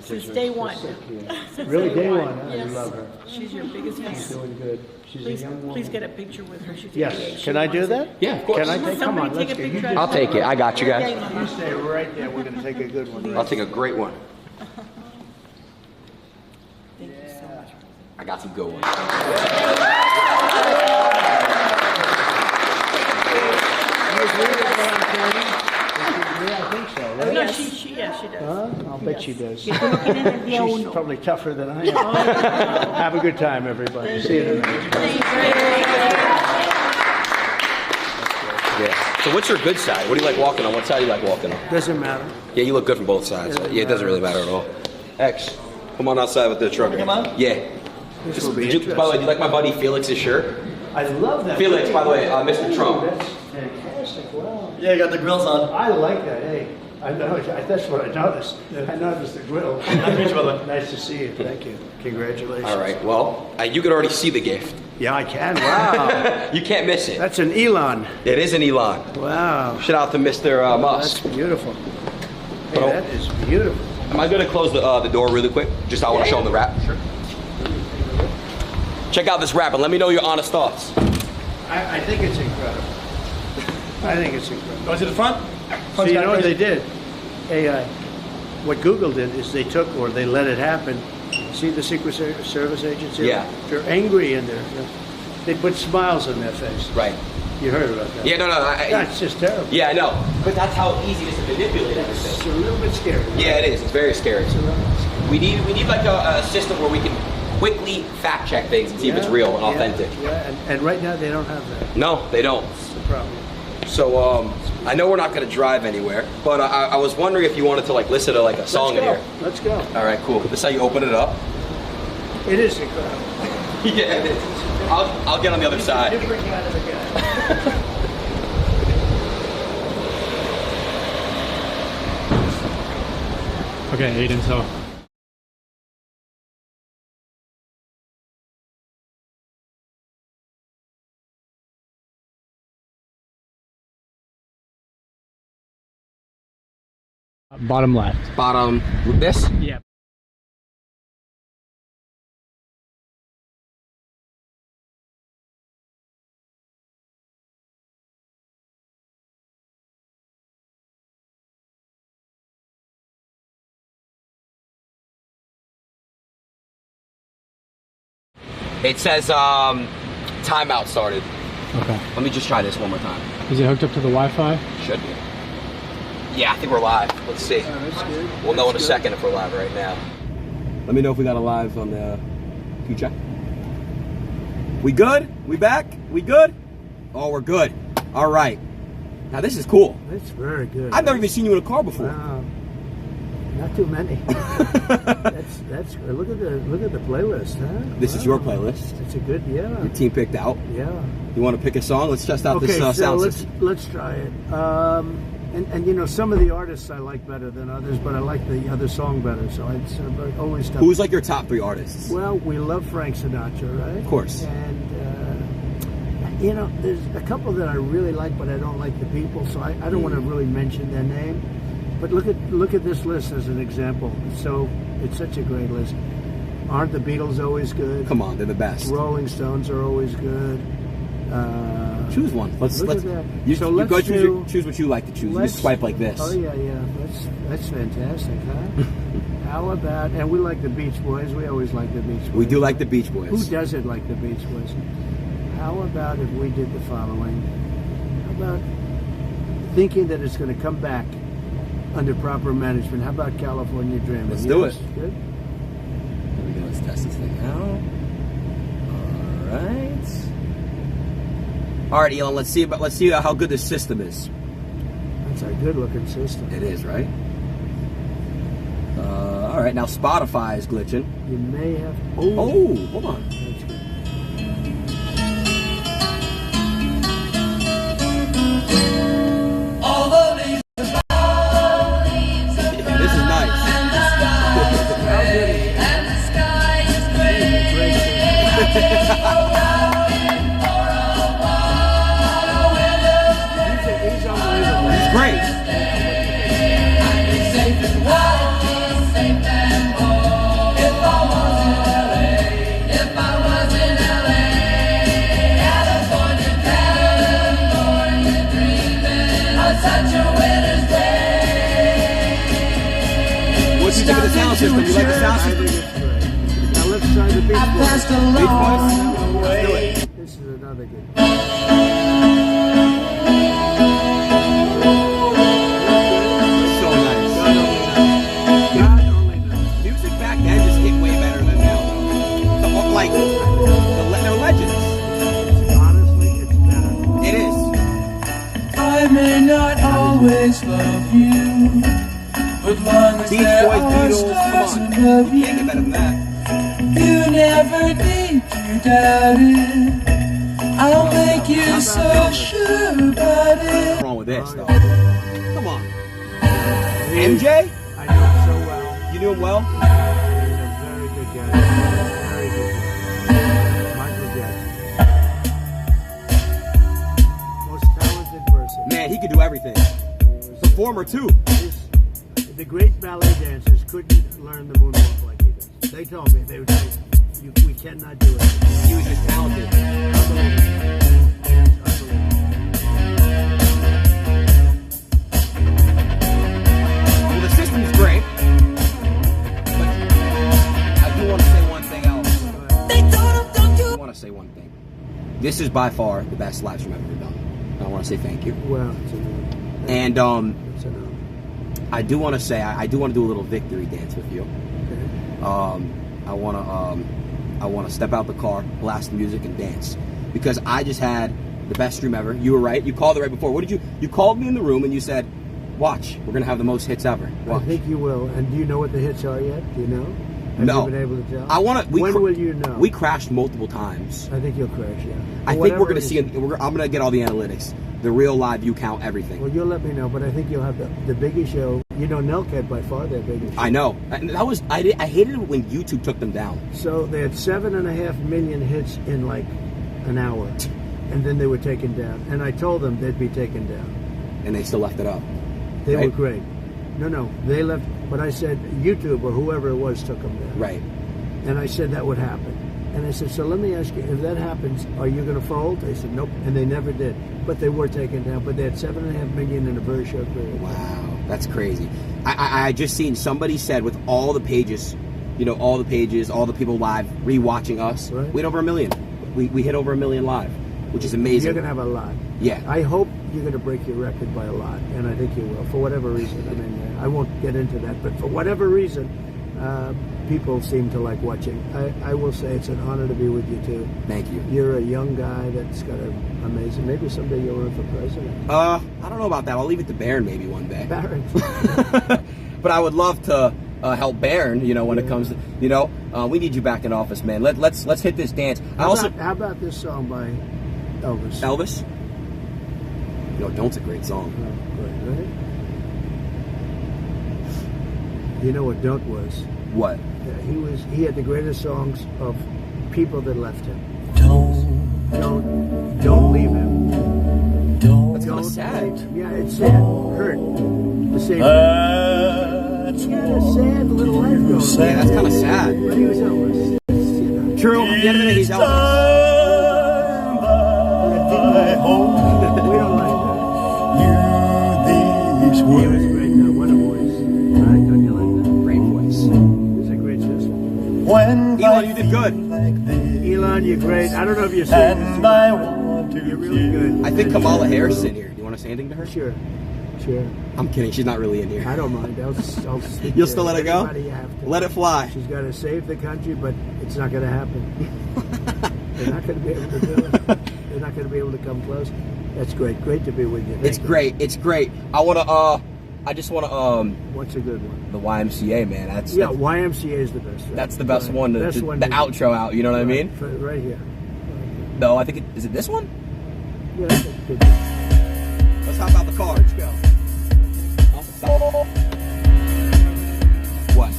Since day one. Really, day one, huh? Yes. You love her. She's your biggest fan. She's doing good. She's a young woman. Please get a picture with her. She's Yes. 88. Can I do that? Yeah, of course. Can I take? Come on, Somebody let's take a get. picture. I'll take it. I got you guys. You stay right there. We're going to take a good one. I'll take a great one. Thank you so much. I got some good ones. I think so, right? No, she does. Huh? I'll bet she does. She's Probably tougher than I am. Have a good time, everybody. See you tonight. Yeah. So what's your good side? What do you like walking on? What side do you like walking on? Doesn't matter. Yeah, you look good from both sides. Yeah, it doesn't really matter at all. X, come on outside with the truck. Come on? Yeah. This will be By the way, interesting. do you like my buddy Felix's shirt? I love that. Felix, by the way, Mr. Trump. That's fantastic. Wow. Yeah, you got the grills on. I like that. Hey, I know. That's what I noticed. I noticed the grill. Nice to meet you, brother. Nice to see you. Thank you. Congratulations. All right, well, you could already see the gift. Yeah, I can. Wow. You can't miss it. That's an Elon. It is an Elon. Wow. Shout out to Mr. That's Musk. beautiful. Hey, that is beautiful. Am I going to close the door really quick? Just I want to show them the wrap. Sure. Check out this wrap and let me know your honest thoughts. I think it's incredible. I think it's incredible. Go to the front? So you know what they did? AI. What Google did is they took, or they let it happen. See the Secret Service agents here? Yeah. They're angry in there. They put smiles on their face. Right. You heard about that? Yeah, no. That's just terrible. Yeah, I know. But that's how easy it is to manipulate It's everything. a little bit scary. Yeah, it is. It's very scary. We need like a system where we can quickly fact check things and see if it's real and authentic. Yeah, and right now they don't have that. No, they don't. That's the problem. So I know we're not going to drive anywhere, but I was wondering if you wanted to like listen to like a song in here. Let's go. All right, cool. This is how you open it up. It is incredible. Yeah, it is. I'll get on the other side. Different kind of a guy. Okay, Adin, so bottom left. Bottom. This? Yeah. It says timeout started. Okay. Let me just try this one more time. Is it hooked up to the Wi-Fi? Should be. Yeah, I think we're live. Let's see. That's good. We'll know in a second if we're live right now. Let me know if we got a live on the. Can you check? We good? We back? We good? Oh, we're good. All right. Now this is cool. That's very good. I've never even seen you in a car before. Wow. Not too many. that's look at the playlist, huh? This is your playlist. It's a good, yeah. Your team picked out. Yeah. You want to pick a song? Let's test out this so sound system. let's try it. And you know, some of the artists I like better than others, but I like the other song better. So it's always tough. Who's like your top 3 artists? Well, we love Frank Sinatra, right? Of course. And you know, there's a couple that I really like, but I don't like the people, so I don't want to really mention their name. But look at this list as an example. So it's such a great list. Aren't the Beatles always good? Come on, they're the best. Rolling Stones are always good. Choose one. Let's at that. You, So you let's go do- choose what you like to choose. You just swipe like this. Oh yeah. That's fantastic, huh? How about, and we like the Beach Boys. We always like the Beach Boys. We do like the Beach Boys. Who doesn't like the Beach Boys? How about if we did the following? How about thinking that it's going to come back under proper management? How about California Dreaming? Let's do it. Good. Here we go. Let's test this thing out. All right. All right, Elon. Let's see how good this system is. That's a good-looking system. It is, right? All right. Now Spotify is glitching. You may have. Oh, hold on. That's good. This is nice. It's great. What do you think of the sound system? You like the sound I system? think it's great. Now let's try the Beach Boys. Beach Boys? Let's do it. This is another good. So nice. God only knows. Music back then just hit way better than now. Like, they're legends. Honestly, it's better. It is. I may not always love you, but long as Beach there Boys, are Beatles, stars come on. above You can't get better than that. you never need to doubt it. I'll make you so sure about it. What's wrong with this, though? Come on. MJ? I know him so well. You knew him well? He's a very good guy. Very good guy. Michael Jackson. Most talented person. Man, he could do everything. Performer, too. The great ballet dancers couldn't learn the moonwalk like he does. They told me, they would say, we cannot do it. He was just talented. Unbelievable. Unbelievable. This is by far the best live stream I've ever done. I want to say thank you. Well, it's an honor. And It's an honor. I do want to say I do want to do a little victory dance with you. Okay. I want to step out the car, blast the music, and dance because I just had the best stream ever. You were right. You called it right before. What did you? You called me in the room and you said, "Watch, we're gonna have the most hits ever." Watch. I think you will. And do you know what the hits are yet? Do you know? Have No. you been able to tell? I want to. When will you know? We crashed multiple times. I think you'll crash, yeah. I think Whatever we're gonna it is- see. I'm gonna get all the analytics, the real live view count, everything. Well, you'll let me know, but I think you'll have the biggest show. You know, Nelk had by far their biggest show. I know. And that was. I hated it when YouTube took them down. So they had 7.5 million hits in like an hour, and then they were taken down. And I told them they'd be taken down. And they still left it up. They Right. were great. No, they left. But I said YouTube or whoever it was took them down. Right. And I said that would happen. And I said, so let me ask you, if that happens, are you going to fold? They said, nope. And they never did. But they were taken down. But they had 7.5 million in a very short period. Wow, that's crazy. I just seen somebody said with all the pages, you know, all the pages, all the people live rewatching us, Right. we had over 1 million. We hit over 1 million live, which is amazing. You're going to have a lot. Yeah. I hope you're going to break your record by a lot. And I think you will, for whatever reason. I mean, I won't get into that. But for whatever reason, people seem to like watching. I will say it's an honor to be with you, too. Thank you. You're a young guy that's got an amazing... Maybe someday you'll run for president. I don't know about that. I'll leave it to Barron maybe one day. Barron. But I would love to help Barron, you know, when it comes to, you know, we need you back in office, man. Let's hit this dance. How about this song by Elvis? Elvis? You know, Don't's a great song. Oh, great, right? You know what Don't was? What? Yeah, he had the greatest songs of people that left him. Don't leave him. That's kind of sad. Yeah, it's sad. Hurt. The same. He had a sad little life going. Yeah, that's kind of sad. But he was Elvis. You know. True. At the end of the day, he's Elvis. We don't like that. He was great though. What a voice. Right? Don't you like that? Great voice. He's a great system. Elon, you did good. Elon, you're great. I don't know if you're saying this. You're really good. I think Kamala Harris is in here. Do you want to say anything to her? Sure. I'm kidding. She's not really in here. I don't mind. I'll speak You'll to still let it go? anybody you have to. Let it fly. She's got to save the country, but it's not going to happen. They're not going to be able to do it. They're not going to be able to come close. That's great. Great to be with you. It's great. It's great. I just want to What's a good one? the YMCA, man. That's YMCA is the best. Right? that's the best Right. one. The Best one to- outro out. You know what I mean? Right here. No, I think is it this one? Yeah, that's good. Let's hop out the car. Let's go. What?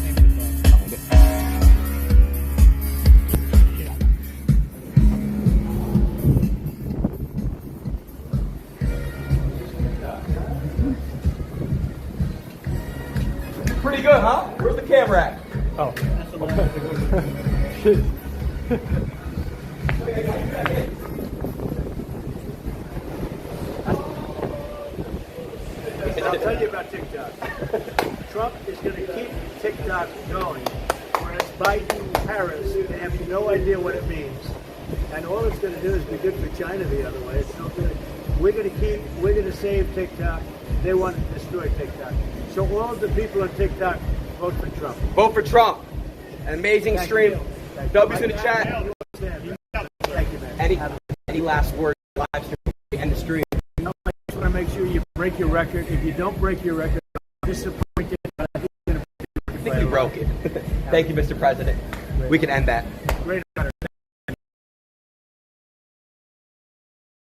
Pretty good, huh? Where's the camera at? Oh. I'll tell you about TikTok. Trump is going to keep TikTok going, whereas Biden, Harris, they have no idea what it means. And all it's going to do is be good for China the other way. It's no good. We're going to save TikTok. They want to destroy TikTok. So all of the people on TikTok, vote for Trump. Vote for Trump. An amazing Thank stream. you. W's in the chat. Thank you, man. Any last words? Live stream. End the stream. I just want to make sure you break your record. If you don't break your record, I'm disappointed. But I think you're going to I think you broke it. Thank you, Mr. President. We can end that. Great honor.